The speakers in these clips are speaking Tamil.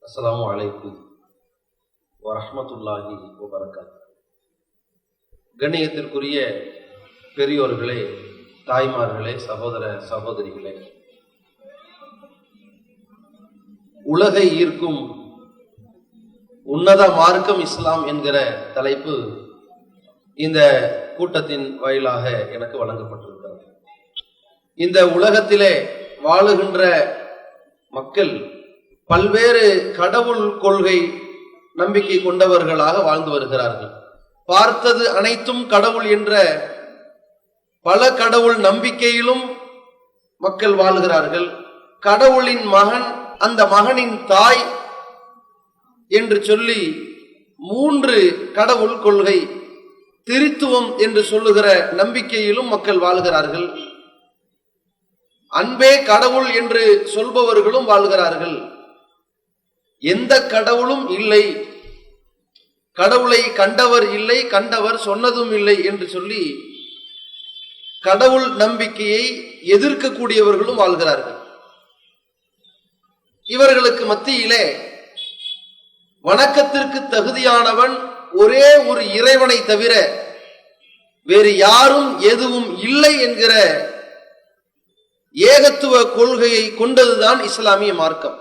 அஸ்ஸலாமு அலைக்கும் வரஹ்மத்துல்லாஹி வபரகாத்துஹு. கண்ணியத்திற்குரிய பெரியோர்களே, தாய்மார்களே, சகோதர சகோதரிகளே, உலகை ஈர்க்கும் உன்னத மார்க்கம் இஸ்லாம் என்கிற தலைப்பு இந்த கூட்டத்தின் வாயிலாக எனக்கு வழங்கப்பட்டிருக்கிறது. இந்த உலகத்திலே வாழுகின்ற மக்கள் பல்வேறு கடவுள் கொள்கை நம்பிக்கை கொண்டவர்களாக வாழ்ந்து வருகிறார்கள். பார்த்தது அனைத்தும் கடவுள் என்ற பல கடவுள் நம்பிக்கையிலும் மக்கள் வாழ்கிறார்கள். கடவுளின் மகன், அந்த மகனின் தாய் என்று சொல்லி 3 கடவுள் கொள்கை, திரித்துவம் என்று சொல்லுகிற நம்பிக்கையிலும் மக்கள் வாழ்கிறார்கள். அன்பே கடவுள் என்று சொல்பவர்களும் வாழ்கிறார்கள். எந்த கடவுளும் இல்லை, கடவுளை கண்டவர் இல்லை, கண்டவர் சொன்னதும் இல்லை என்று சொல்லி கடவுள் நம்பிக்கையை எதிர்க்கக்கூடியவர்களும் வாழ்கிறார்கள். இவர்களுக்கு மத்தியிலே வணக்கத்திற்கு தகுதியானவன் ஒரே ஒரு இறைவனை தவிர வேறு யாரும் எதுவும் இல்லை என்கிற ஏகத்துவ கொள்கையை கொண்டதுதான் இஸ்லாமிய மார்க்கம்.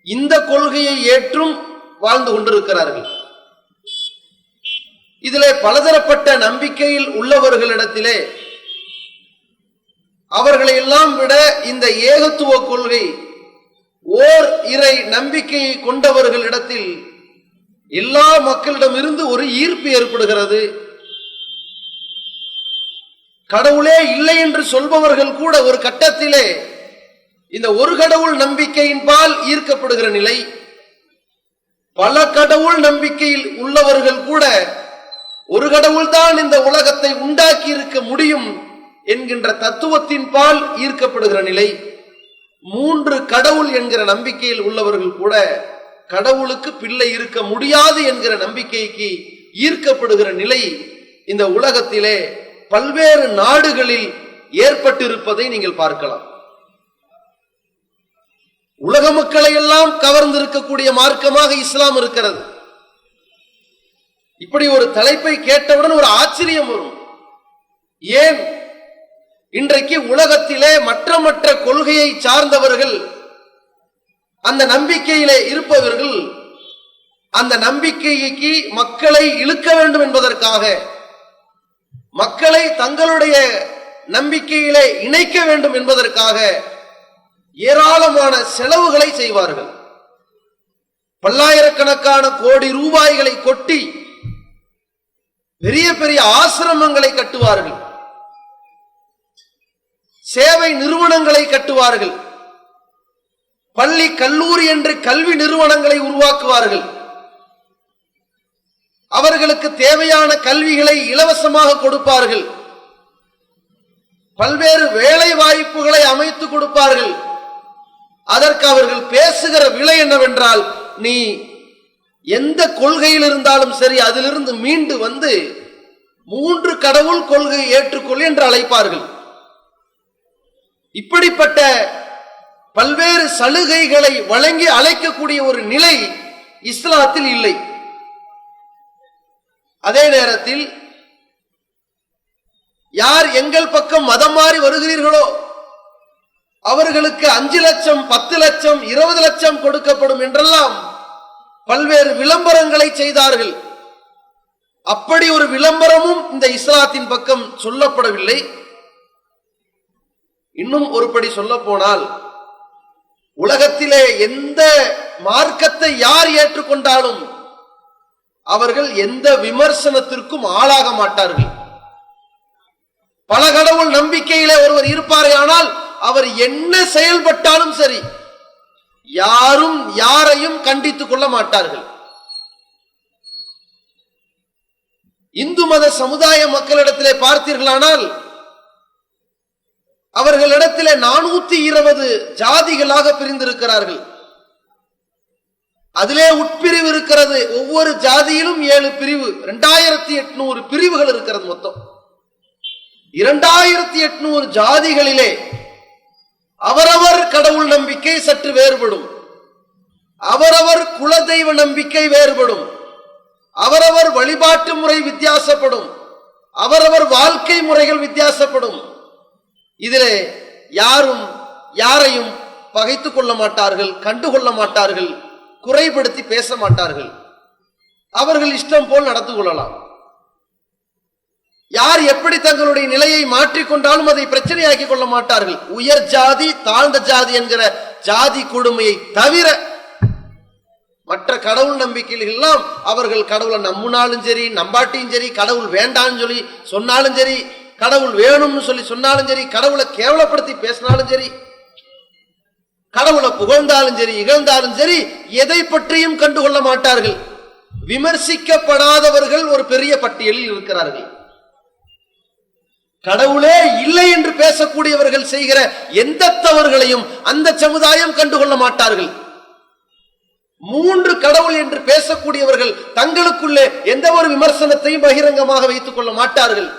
இந்த கொள்கையை ஏற்றும் வாழ்ந்து கொண்டிருக்கிறார்கள். இதிலே பலதரப்பட்ட நம்பிக்கையில் உள்ளவர்களிடத்திலே அவர்களை எல்லாம் விட இந்த ஏகத்துவ கொள்கை, ஓர் இறை நம்பிக்கையை கொண்டவர்களிடத்தில் எல்லா மக்களிடமிருந்து ஒரு ஈர்ப்பு ஏற்படுகிறது. கடவுளே இல்லை என்று சொல்பவர்கள் கூட ஒரு கட்டத்திலே இந்த ஒரு கடவுள் நம்பிக்கையின் பால் ஈர்க்கப்படுகிற நிலை, பல கடவுள் நம்பிக்கையில் உள்ளவர்கள் கூட ஒரு கடவுள் தான் இந்த உலகத்தை உண்டாக்கி இருக்க முடியும் என்கின்ற தத்துவத்தின் பால் ஈர்க்கப்படுகிற நிலை, 3 கடவுள் என்கிற நம்பிக்கையில் உள்ளவர்கள் கூட கடவுளுக்கு பிள்ளை இருக்க முடியாது என்கிற நம்பிக்கைக்கு ஈர்க்கப்படுகிற நிலை இந்த உலகத்திலே பல்வேறு நாடுகளில் ஏற்பட்டிருப்பதை நீங்கள் பார்க்கலாம். உலக மக்களை எல்லாம் கவர்ந்திருக்கக்கூடிய மார்க்கமாக இஸ்லாம் இருக்கிறது. இப்படி ஒரு தலைப்பை கேட்டவுடன் ஒரு ஆச்சரியம் வரும். ஏன் இன்றைக்கு உலகத்திலே மற்ற கொள்கையை சார்ந்தவர்கள், அந்த நம்பிக்கையிலே இருப்பவர்கள், அந்த நம்பிக்கைக்கு மக்களை இழுக்க வேண்டும் என்பதற்காக, மக்களை தங்களுடைய நம்பிக்கையிலே இணைக்க வேண்டும் என்பதற்காக ஏராளமான செலவுகளை செய்வார்கள். பல்லாயிரக்கணக்கான கோடி ரூபாய்களை கொட்டி பெரிய பெரிய ஆசிரமங்களை கட்டுவார்கள், சேவை நிறுவனங்களை கட்டுவார்கள், பள்ளி கல்லூரி என்று கல்வி நிறுவனங்களை உருவாக்குவார்கள். அவர்களுக்கு தேவையான கல்விகளை இலவசமாக கொடுப்பார்கள், பல்வேறு வேலை வாய்ப்புகளை அமைத்து கொடுப்பார்கள். அதற்கு அவர்கள் பேசுகிற விலை என்னவென்றால், நீ எந்த கொள்கையில் இருந்தாலும் சரி அதிலிருந்து மீண்டு வந்து 3 கடவுள் கொள்கையை ஏற்றுக்கொள் என்று அழைப்பார்கள். இப்படிப்பட்ட பல்வேறு சலுகைகளை வழங்கி அழைக்கக்கூடிய ஒரு நிலை இஸ்லாத்தில் இல்லை. அதே நேரத்தில் யார் எங்கள் பக்கம் மதம் மாறி வருகிறீர்களோ அவர்களுக்கு 5 லட்சம், 10 லட்சம், 20 லட்சம் கொடுக்கப்படும் என்றெல்லாம் பல்வேறு விளம்பரங்களை செய்தார்கள். அப்படி ஒரு விளம்பரமும் இந்த இஸ்லாத்தின் பக்கம் சொல்லப்படவில்லை. இன்னும் ஒருபடி சொல்ல போனால், உலகத்திலே எந்த மார்க்கத்தை யார் ஏற்றுக்கொண்டாலும் அவர்கள் எந்த விமர்சனத்திற்கும் ஆளாக மாட்டார்கள். பல கடவுள் நம்பிக்கையிலே ஒருவர் இருப்பாரே, ஆனால் அவர் என்ன செயல்பட்டாலும் சரி யாரும் யாரையும் கண்டித்துக் கொள்ள மாட்டார்கள். இந்து மத சமுதாய மக்களிடத்திலே பார்த்தீர்களானால் அவர்களிடத்திலே 420 ஜாதிகளாக பிரிந்திருக்கிறார்கள். அதிலே உட்பிரிவு இருக்கிறது. ஒவ்வொரு ஜாதியிலும் 7 பிரிவு, 2800 பிரிவுகள் இருக்கிறது. மொத்தம் 2800 ஜாதிகளிலே அவரவர் கடவுள் நம்பிக்கை சற்று வேறுபடும். அவரவர் குலதெய்வ நம்பிக்கை வேறுபடும், அவரவர் வழிபாட்டு முறை வித்தியாசப்படும், அவரவர் வாழ்க்கை முறைகள் வித்தியாசப்படும். இதிலே யாரும் யாரையும் பகைத்துக் கொள்ள மாட்டார்கள், கண்டுகொள்ள மாட்டார்கள், குறைபடுத்தி பேச மாட்டார்கள். அவர்கள் இஷ்டம் போல் நடந்து கொள்ளலாம். யார் எப்படி தங்களுடைய நிலையை மாற்றிக்கொண்டாலும் அதை பிரச்சனையாக்கி கொள்ள மாட்டார்கள். உயர் ஜாதி தாழ்ந்த ஜாதி என்கிற ஜாதி கொடுமையை தவிர மற்ற கடவுள் நம்பிக்கைகள் எல்லாம் அவர்கள் கடவுளை நம்பினாலும் சரி நம்பாட்டியும் சரி, கடவுள் வேண்டான்னு சொல்லி சொன்னாலும் சரி, கடவுள் வேணும்னு சொல்லி சொன்னாலும் சரி, கடவுளை கேவலப்படுத்தி பேசினாலும் சரி, கடவுளை புகழ்ந்தாலும் சரி இகழ்ந்தாலும் சரி, எதை பற்றியும் கண்டுகொள்ள மாட்டார்கள். விமர்சிக்கப்படாதவர்கள் ஒரு பெரிய பட்டியலில் இருக்கிறார்கள். கடவுளே இல்லை என்று பேசக்கூடியவர்கள் செய்கிற எந்த தவறுகளையும் அந்த சமுதாயம் கண்டுகொள்ள மாட்டார்கள். 3 கடவுள் என்று பேசக்கூடியவர்கள் தங்களுக்குள்ளே எந்த ஒரு விமர்சனத்தையும் பகிரங்கமாக வைத்துக் கொள்ள மாட்டார்கள்.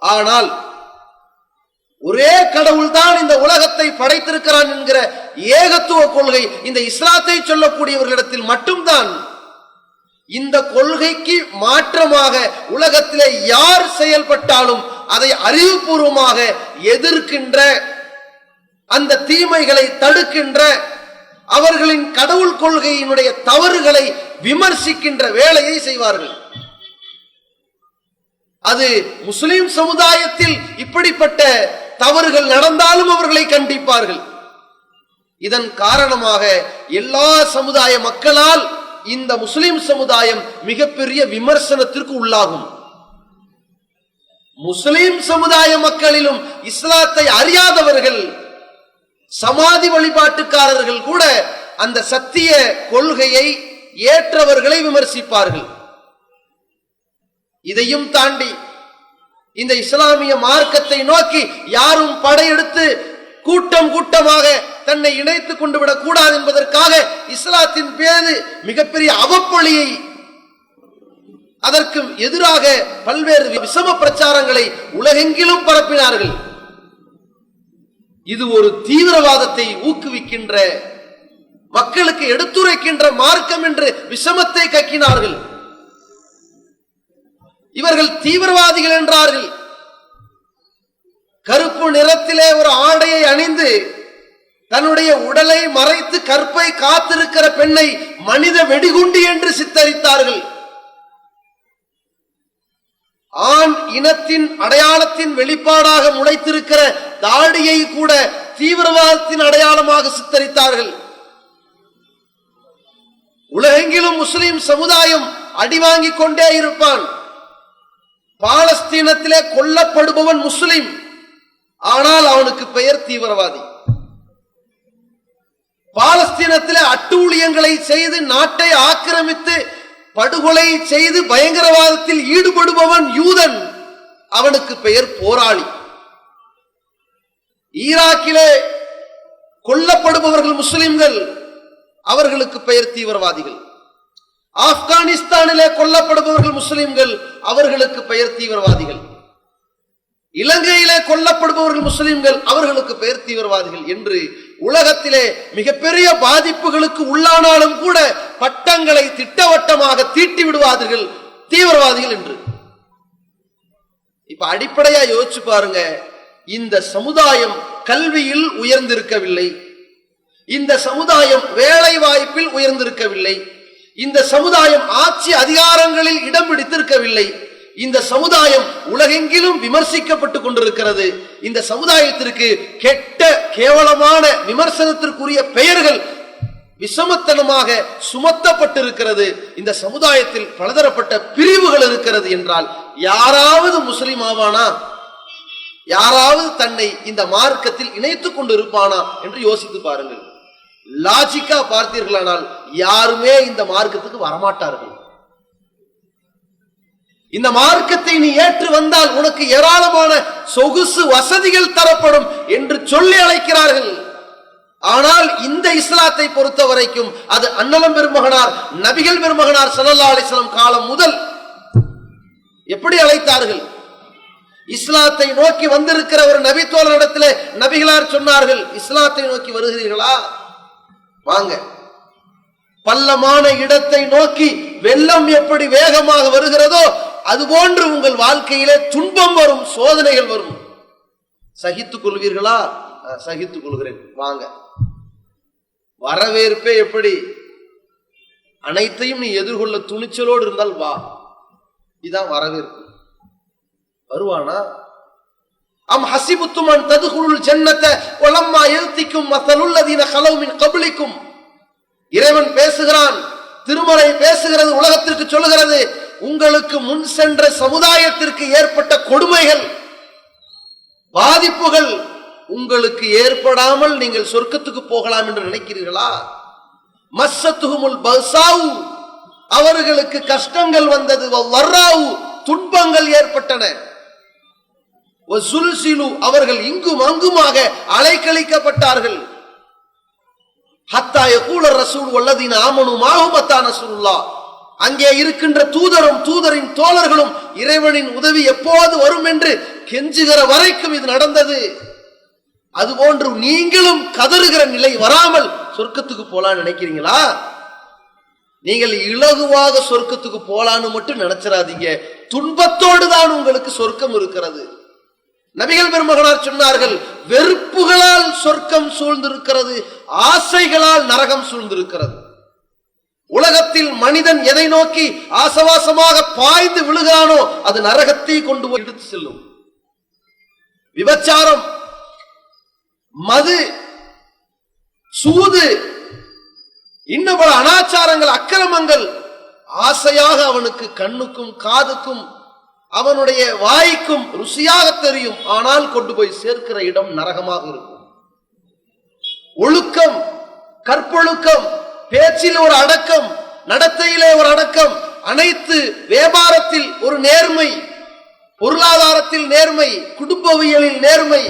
ஆனால் ஒரே கடவுள் தான் இந்த உலகத்தை படைத்திருக்கிறான் என்கிற ஏகத்துவ கொள்கை இந்த இஸ்லாத்தை சொல்லக்கூடியவர்களிடத்தில் மட்டும்தான். இந்த கொள்கைக்கு மாற்றமாக உலகத்திலே யார் செயல்பட்டாலும் அதை அறிவுபூர்வமாக எதிர்க்கின்ற, அந்த தீமைகளை தடுக்கின்ற, அவர்களின் கடவுள் கொள்கையினுடைய தவறுகளை விமர்சிக்கின்ற வேலையை செய்வார்கள். அது முஸ்லிம் சமுதாயத்தில் இப்படிப்பட்ட தவறுகள் நடந்தாலும் அவர்களை கண்டிப்பார்கள். இதன் காரணமாக எல்லா சமுதாய மக்களால் இந்த முஸ்லிம் சமுதாயம் மிகப்பெரிய விமர்சனத்திற்கு உள்ளாகும். முஸ்லிம் சமுதாய மக்களிலும் இஸ்லாத்தை அறியாதவர்கள், சமாதி வழிபாட்டுக்காரர்கள் கூட அந்த சத்திய கொள்கையை ஏற்றவர்களை விமர்சிப்பார்கள். இதையும் தாண்டி இந்த இஸ்லாமிய மார்க்கத்தை நோக்கி யாரும் படையெடுத்து கூட்டம் கூட்டமாக தன்னை இணைத்துக் கொண்டு விடக் கூடாது என்பதற்காக இஸ்லாத்தின் பேரு மிகப்பெரிய அவப்பொழியை, அதற்கு எதிராக பல்வேறு விஷம பிரச்சாரங்களை உலகெங்கிலும் பரப்பினார்கள். இது ஒரு தீவிரவாதத்தை ஊக்குவிக்கின்ற, மக்களுக்கு எடுத்துரைக்கின்ற மார்க்கம் என்று விஷமத்தை கக்கினார்கள். இவர்கள் தீவிரவாதிகள் என்றார்கள். கருப்பு நிறத்திலே ஒரு ஆடையை அணிந்து தன்னுடைய உடலை மறைத்து கற்பை காத்திருக்கிற பெண்ணை மனித வெடிகுண்டு என்று சித்தரித்தார்கள். ஆண் இனத்தின் அடையாளத்தின் வெளிப்பாடாக முளைத்திருக்கிற தாடியை கூட தீவிரவாதத்தின் அடையாளமாக சித்தரித்தார்கள். உலகெங்கிலும் முஸ்லிம் சமுதாயம் அடிவாங்கிக் கொண்டே இருப்பான். பாலஸ்தீனத்திலே கொல்லப்படுபவன் முஸ்லிம், ஆனால் அவனுக்கு பெயர் தீவிரவாதி. பாலஸ்தீனத்திலே அட்டூழியங்களை செய்து நாட்டை ஆக்கிரமித்து படுகொலை செய்து பயங்கரவாதத்தில் ஈடுபடுபவன் யூதன், அவனுக்கு பெயர் போராளி. ஈராக்கிலே கொல்லப்படுபவர்கள் முஸ்லிம்கள், அவர்களுக்கு பெயர் தீவிரவாதிகள். ஆப்கானிஸ்தானிலே கொல்லப்படுபவர்கள் முஸ்லிம்கள், அவர்களுக்கு பெயர் தீவிரவாதிகள். இலங்கையிலே கொல்லப்படுபவர்கள் முஸ்லிம்கள், அவர்களுக்கு பெயர் தீவிரவாதிகள் என்று உலகத்திலே மிகப்பெரிய பாதிப்புகளுக்கு உள்ளானாலும் கூட பட்டங்களை திட்டவட்டமாக தீட்டி விடுவார்கள் தீவிரவாதிகள் என்று. இப்ப அடிப்படையா யோசிச்சு பாருங்க, இந்த சமுதாயம் கல்வியில் உயர்ந்திருக்கவில்லை, இந்த சமுதாயம் வேலை வாய்ப்பில் உயர்ந்திருக்கவில்லை, இந்த சமுதாயம் ஆட்சி அதிகாரங்களில் இடம் பிடித்திருக்கவில்லை, இந்த சமுதாயம் உலகெங்கிலும் விமர்சிக்கப்பட்டுக் கொண்டிருக்கிறது. இந்த சமுதாயத்திற்கு கெட்ட கேவலமான விமர்சனத்திற்குரிய பெயர்கள் விஷமத்தனமாக சுமத்தப்பட்டிருக்கிறது. இந்த சமுதாயத்தில் பலதரப்பட்ட பிரிவுகள் இருக்கிறது என்றால் யாராவது முஸ்லிம் ஆவானா? யாராவது தன்னை இந்த மார்க்கத்தில் இணைத்துக் கொண்டு இருப்பானா என்று யோசித்து பாருங்கள். லாஜிக்கா பார்த்தீர்களானால் யாருமே இந்த மார்க்கத்துக்கு வரமாட்டார்கள். இந்த மார்க்கத்தை நீ ஏற்று வந்தால் உனக்கு ஏராளமான சொகுசு வசதிகள் தரப்படும் என்று சொல்லி அழைக்கிறார்கள். ஆனால் இந்த இஸ்லாத்தை பொறுத்த வரைக்கும் அது அன்னலம் பெருமகனார் நபிகள் பெருமகனார் ஸல்லல்லாஹு அலைஹி வஸல்லம் காலம் முதல் எப்படி அழைத்தார்கள்? இஸ்லாத்தை நோக்கி வந்திருக்கிற ஒரு நபி தோழரிடத்தில் நபிகளார் சொன்னார்கள், இஸ்லாத்தை நோக்கி வருகிறீர்களா? வாங்க. பள்ளமான இடத்தை நோக்கி வெள்ளம் எப்படி வேகமாக வருகிறதோ அதுபோன்று உங்கள் வாழ்க்கையிலே துன்பம் வரும், சோதனைகள் வரும். சகித்துக் கொள்வீர்களா? சகித்துக் கொள்கிறேன், வாங்க. வரவேற்பே எப்படி? அனைத்தையும் நீ எதிர்கொள்ள துணிச்சலோடு இருந்தால் வா, இதான் வரவேற்பு. வருவானா? அம் ஹசிபுத்தும் அன் ததுகுலுல் ஜன்னத வலம்மா யல்திக்கும் மஸலுல்லதீன கலவு மின் கப்லிக்கும். இறைவன் பேசுகிறான், திருமறை பேசுகிறது, உலகத்திற்கு சொல்லுகிறது, உங்களுக்கு முன் சென்ற சமுதாயத்திற்கு ஏற்பட்ட கொடுமைகள், பாதிப்புகள் உங்களுக்கு ஏற்படாமல் நீங்கள் சொர்க்கத்துக்கு போகலாம் என்று நினைக்கிறீர்களா? மஸ்ஸத்துஹுமுல் பஸாவு, அவர்களுக்கு கஷ்டங்கள் வந்தது, வர்ராவு, துன்பங்கள் ஏற்பட்டன, வஸுல்சிலு, அவர்கள் இங்கும் அங்குமாக அலைக்கழிக்கப்பட்டார்கள். ஹத்தா யகூல ரசூல் வல்லதீன ஆமனு மாஹு மத்தா நஸ்ருல்லாஹ், அங்கே இருக்கின்ற தூதரும் தூதரின் தோழர்களும் இறைவனின் உதவி எப்போது வரும் என்று கெஞ்சுகிற வரைக்கும் இது நடந்தது. அதுபோன்று நீங்களும் கதறுகிற நிலை வராமல் சொர்க்கத்துக்கு போலான்னு நினைக்கிறீங்களா? நீங்கள் இலகுவாக சொர்க்கத்துக்கு போலான்னு மட்டும் நினைச்சிடாதீங்க. துன்பத்தோடு தான் உங்களுக்கு சொர்க்கம் இருக்கிறது. நபிகள் பெருமகனார் சொன்னார்கள், வெறுப்புகளால் சொர்க்கம் சூழ்ந்திருக்கிறது, ஆசைகளால் நரகம் சூழ்ந்திருக்கிறது. உலகத்தில் மனிதன் எதை நோக்கி ஆசவாசமாக பாய்ந்து விழுகிறானோ அது நரகத்தை கொண்டு போய் எடுத்து செல்லும். விபச்சாரம், மது, சூது, இன்னும் பல அனாச்சாரங்கள், அக்கிரமங்கள் ஆசையாக அவனுக்கு கண்ணுக்கும் காதுக்கும் அவனுடைய வாய்க்கும் ருசியாக தெரியும், ஆனால் கொண்டு போய் சேர்க்கிற இடம் நரகமாக இருக்கும். ஒழுக்கம், கற்பொழுக்கம், பேச்சில் ஒரு அடக்கம், நடத்தையிலே ஒரு அடக்கம், அனைத்து வியாபாரத்தில் ஒரு நேர்மை, பொருளாதாரத்தில் நேர்மை, குடும்பவியலில் நேர்மை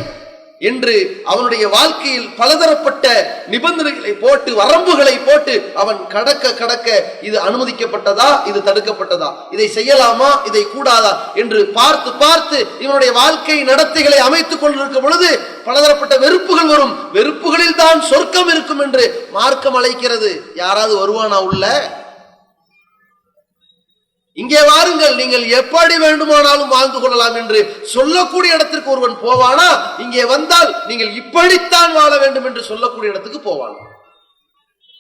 என்று அவனுடைய வாழ்க்கையில் பலதரப்பட்ட நிபந்தனைகளை போட்டு, வரம்புகளை போட்டு அவன் கடக்க இது அனுமதிக்கப்பட்டதா, இது தடுக்கப்பட்டதா, இதை செய்யலாமா, இதை கூடாதா என்று பார்த்து இவனுடைய வாழ்க்கை நடத்தைகளை அமைத்துக் கொண்டிருக்கும் பொழுது பலதரப்பட்ட வெறுப்புகள் வரும். வெறுப்புகளில் தான் சொர்க்கம் இருக்கும் என்று மார்க்கம் அழைக்கிறது. யாராவது வருவானா உள்ள? இங்கே வாருங்கள், நீங்கள் எப்படி வேண்டுமானாலும் வாழ்ந்து கொள்ளலாம் என்று சொல்லக்கூடிய இடத்திற்கு ஒருவன் போவானா? இங்கே வந்தால் நீங்கள் இப்படித்தான் வாழ வேண்டும் என்று சொல்லக்கூடிய இடத்துக்கு போவான்.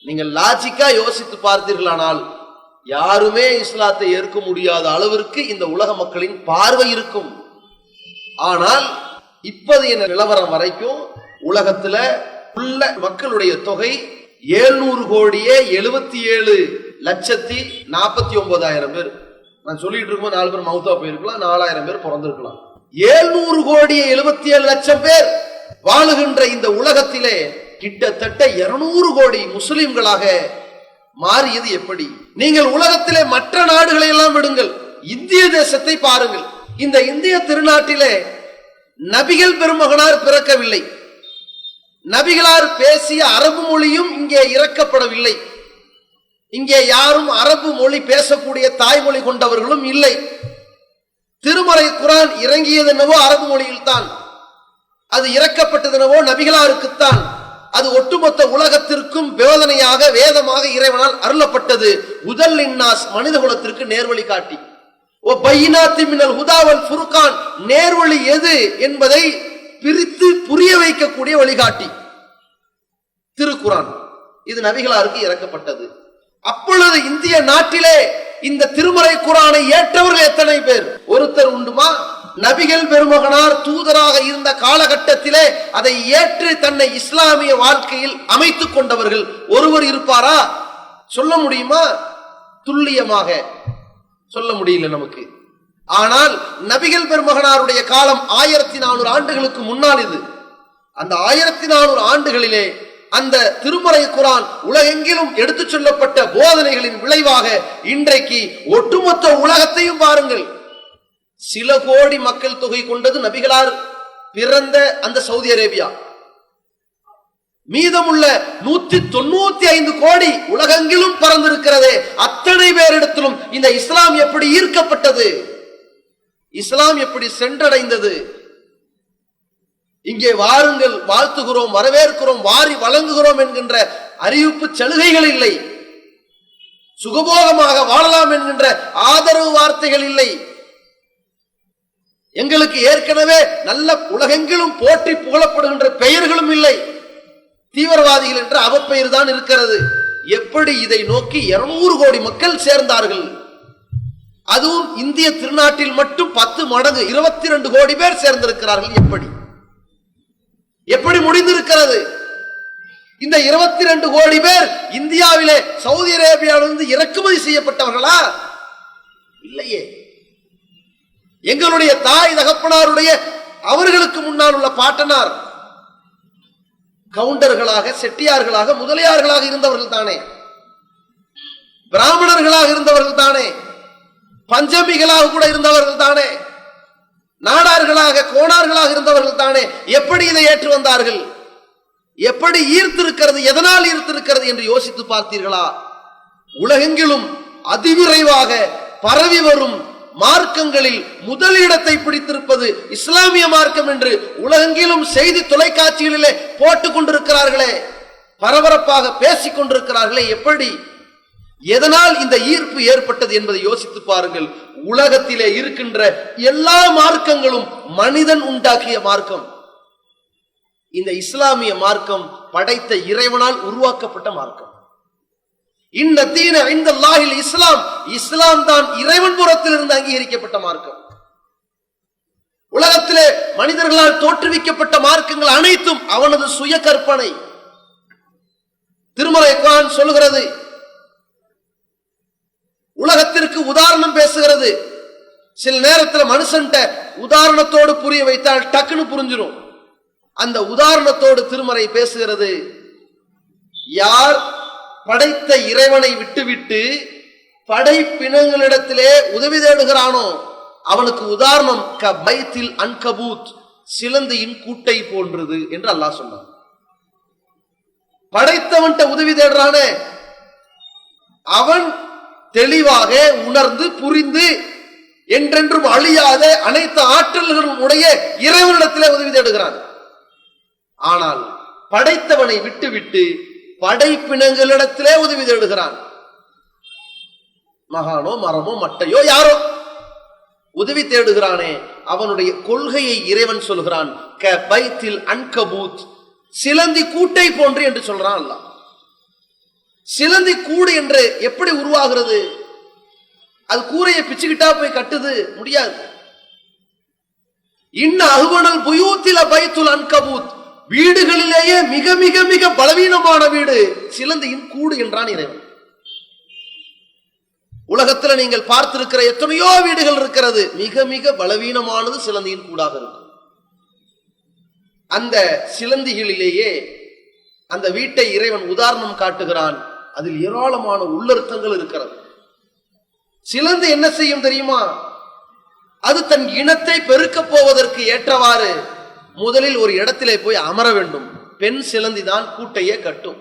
நீங்கள் லாஜிக்கா யோசித்து பார்த்தீர்களானால் யாருமே இஸ்லாத்தை ஏற்க முடியாத அளவிற்கு இந்த உலக மக்களின் பார்வை இருக்கும். ஆனால் இப்போதைய நிலவரம் வரைக்கும் உலகத்துல உள்ள மக்களுடைய தொகை 777,47,49,000 பேர். நான் சொல்லிட்டு இருக்கும்போது 4 பேர் மவுத்தா போயிருக்கலாம், 4,000 பேர் பிறந்திருக்கலாம். 777,00,000 பேர் வாழுகின்ற இந்த உலகத்திலே கிட்டத்தட்ட 200 கோடி முஸ்லிம்களாக மாறியது எப்படி? நீங்கள் உலகத்திலே மற்ற நாடுகளை எல்லாம் விடுங்கள், இந்திய தேசத்தை பாருங்கள். இந்த இந்திய திருநாட்டிலே நபிகள் பெருமகனார் பிறக்கவில்லை, நபிகளார் பேசிய அரபு மொழியும் இங்கே இறக்கப்படவில்லை, இங்கே யாரும் அரபு மொழி பேசக்கூடிய தாய்மொழி கொண்டவர்களும் இல்லை. திருமறை குர்ஆன் இறங்கியது என்னவோ அரபு மொழியில் தான், அது இறக்கப்பட்டது என்னவோ நபிகளாருக்குத்தான். அது ஒட்டுமொத்த உலகத்திற்கும் போதனையாக வேதமாக இறைவனால் அருளப்பட்டது. முதல் இன்னாஸ், மனித குலத்திற்கு நேர்வழி காட்டி, ஓ பையினாத்தி மினல் ஹுதா வல் ஃபுர்கான், நேர்வழி எது என்பதை பிரித்து புரிய வைக்கக்கூடிய வழிகாட்டி திருக்குர்ஆன். இது நபிகளாருக்கு இறக்கப்பட்டது. அப்பொழுது இந்திய நாட்டிலே இந்த திருமறை குர்ஆனை ஏற்றவர்கள் எத்தனை பேர்? ஒருத்தர் உண்டுமா? நபிகள் பெருமகனார் தூதராக இருந்த காலகட்டத்திலே அதை ஏற்று தன்னை இஸ்லாமிய வாழ்க்கையில் அமைத்துக் கொண்டவர்கள் ஒருவர் இருப்பாரா? சொல்ல முடியுமா? துல்லியமாக சொல்ல முடியல நமக்கு. ஆனால் நபிகள் பெருமகனாருடைய காலம் 1400 ஆண்டுகளுக்கு முன்னால். இது அந்த 1400 ஆண்டுகளிலே அந்த திருமறை குர்ஆன் உலகெங்கிலும் எடுத்துச் சொல்லப்பட்ட போதனைகளின் விளைவாக இன்றைக்கு ஒட்டுமொத்த உலகத்தையும் பாருங்கள். சில கோடி மக்கள் தொகை கொண்டது நபிகளார் பிறந்த அந்த சவுதி அரேபியா. மீதமுள்ள 195 கோடி உலகெங்கிலும் பறந்திருக்கிறதே, அத்தனை பேரிடத்திலும் இந்த இஸ்லாம் எப்படி ஈர்க்கப்பட்டது, இஸ்லாம் எப்படி சென்றடைந்தது? இங்கே வாருங்கள், வாழ்த்துகிறோம், வரவேற்கிறோம், வாரி வழங்குகிறோம் என்கின்ற அறிவிப்பு சலுகைகள் இல்லை. சுகபோகமாக வாழலாம் என்கின்ற ஆதரவு வார்த்தைகள் இல்லை. எங்களுக்கு ஏற்கனவே நல்ல உலகெங்கிலும் போற்றி புகழப்படுகின்ற பெயர்களும் இல்லை. தீவிரவாதிகள் என்ற அவப்பெயர் தான் இருக்கிறது. எப்படி இதை நோக்கி 200 கோடி மக்கள் சேர்ந்தார்கள்? அதுவும் இந்திய திருநாட்டில் மட்டும் 10 மடங்கு 22 கோடி பேர் சேர்ந்திருக்கிறார்கள். எப்படி முடிந்திருக்கிறது? இந்த 22 கோடி பேர் இந்தியாவிலே சவுதி அரேபியாவிலிருந்து இறக்குமதி செய்யப்பட்டவர்களா? இல்லையே. எங்களுடைய தாய் தகப்பனாருடைய அவர்களுக்கு முன்னால் உள்ள பாட்டனார் கவுண்டர்களாக, செட்டியார்களாக, முதலியார்களாக இருந்தவர்கள் தானே, பிராமணர்களாக இருந்தவர்கள் தானே, பஞ்சமிகளாக கூட இருந்தவர்கள் தானே, நாடார்களாக கோணார்களாக இருந்தவர்கள் தானே. எப்படி இதை ஏற்று வந்தார்கள்? எப்படி ஈர்த்திருக்கிறது? எதனால் ஈர்த்திருக்கிறது என்று யோசித்து பார்த்தீர்களா? உலகெங்கிலும் அதிவிரைவாக பரவி வரும் மார்க்கங்களில் முதலிடத்தை பிடித்திருப்பது இஸ்லாமிய மார்க்கம் என்று உலகெங்கிலும் செய்தி தொலைக்காட்சிகளிலே போட்டுக் கொண்டிருக்கிறார்களே, பரபரப்பாக பேசிக் கொண்டிருக்கிறார்களே. எப்படி, எதனால் இந்த ஈர்ப்பு ஏற்பட்டது என்பதை யோசித்து பாருங்கள். உலகத்திலே இருக்கின்ற எல்லா மார்க்கங்களும் மனிதன் உண்டாக்கிய மார்க்கம். இந்த இஸ்லாமிய மார்க்கம் படைத்த இறைவனால் உருவாக்கப்பட்ட மார்க்கம். இன்ன தீன இன்தல்லாஹில் இஸ்லாம், இஸ்லாம் தான் இறைவன் புறத்தில் இருந்து அங்கீகரிக்கப்பட்ட மார்க்கம். உலகத்திலே மனிதர்களால் தோற்றுவிக்கப்பட்ட மார்க்கங்கள் அனைத்தும் அவனது சுய கற்பனை. திருமறை குர்ஆன் சொல்லுகிறது, உலகத்திற்கு உதாரணம் பேசுகிறது. சில நேரத்தில் மனுஷன்ட்ட உதாரணத்தோடு புரிய வைத்தால் டக்குன்னு புரிஞ்சிடும். அந்த உதாரணத்தோடு திருமறை பேசுகிறது. யார் படைத்த இறைவனை விட்டுவிட்டு படைப்பினங்களிடத்திலே உதவி தேடுகிறானோ அவனுக்கு உதாரணம் கபைத்தில் அன்கபூத், சிலந்தியின் கூட்டை போன்றது என்று அல்லாஹ் சொன்னான். படைத்தவன்ட்ட உதவி தேடுறானே அவன் தெளிவாக உணர்ந்து புரிந்து என்றென்றும் அழியாத அனைத்து ஆற்றல்களும் உடைய இறைவனிடத்திலே உதவி தேடுகிறான். ஆனால் படைத்தவனை விட்டுவிட்டு படைப்பினங்களிடத்திலே உதவி தேடுகிறான். மகானோ மரமோ மட்டையோ யாரோ உதவி தேடுகிறானே, அவனுடைய கொள்கையை இறைவன் சொல்கிறான் கபைத்தில் அன்கபூத், சிலந்தி கூட்டை போன்று என்று சொல்றான் அல்லாஹ். சிலந்தி கூடு என்று எப்படி உருவாகிறது? அது கூரையை பிச்சுக்கிட்டா போய் கட்டுது? முடியாது. இன்ன அஹ்வனல் புயூத்தில பைத்துல் அன்கபூத், வீடுகளிலேயே மிக மிக மிக பலவீனமான வீடு சிலந்தியின் கூடு என்றான் இறைவன். உலகத்தில் நீங்கள் பார்த்திருக்கிற எத்தனையோ வீடுகள் இருக்கிறது, மிக மிக பலவீனமானது சிலந்தியின் கூடாக இருக்கும். அந்த சிலந்திகளிலேயே அந்த வீட்டை இறைவன் உதாரணம் காட்டுகிறான். அதில் ஏராளமான உள்ளர்த்தங்கள் இருக்கிறது. சிலந்தி என்ன செய்யும் தெரியுமா? அது தன் இனத்தை பெருக்கப் போவதற்கு ஏற்றவாறு முதலில் ஒரு இடத்திலே போய் அமர வேண்டும். பெண் சிலந்தி தான் கூட்டையே கட்டும்.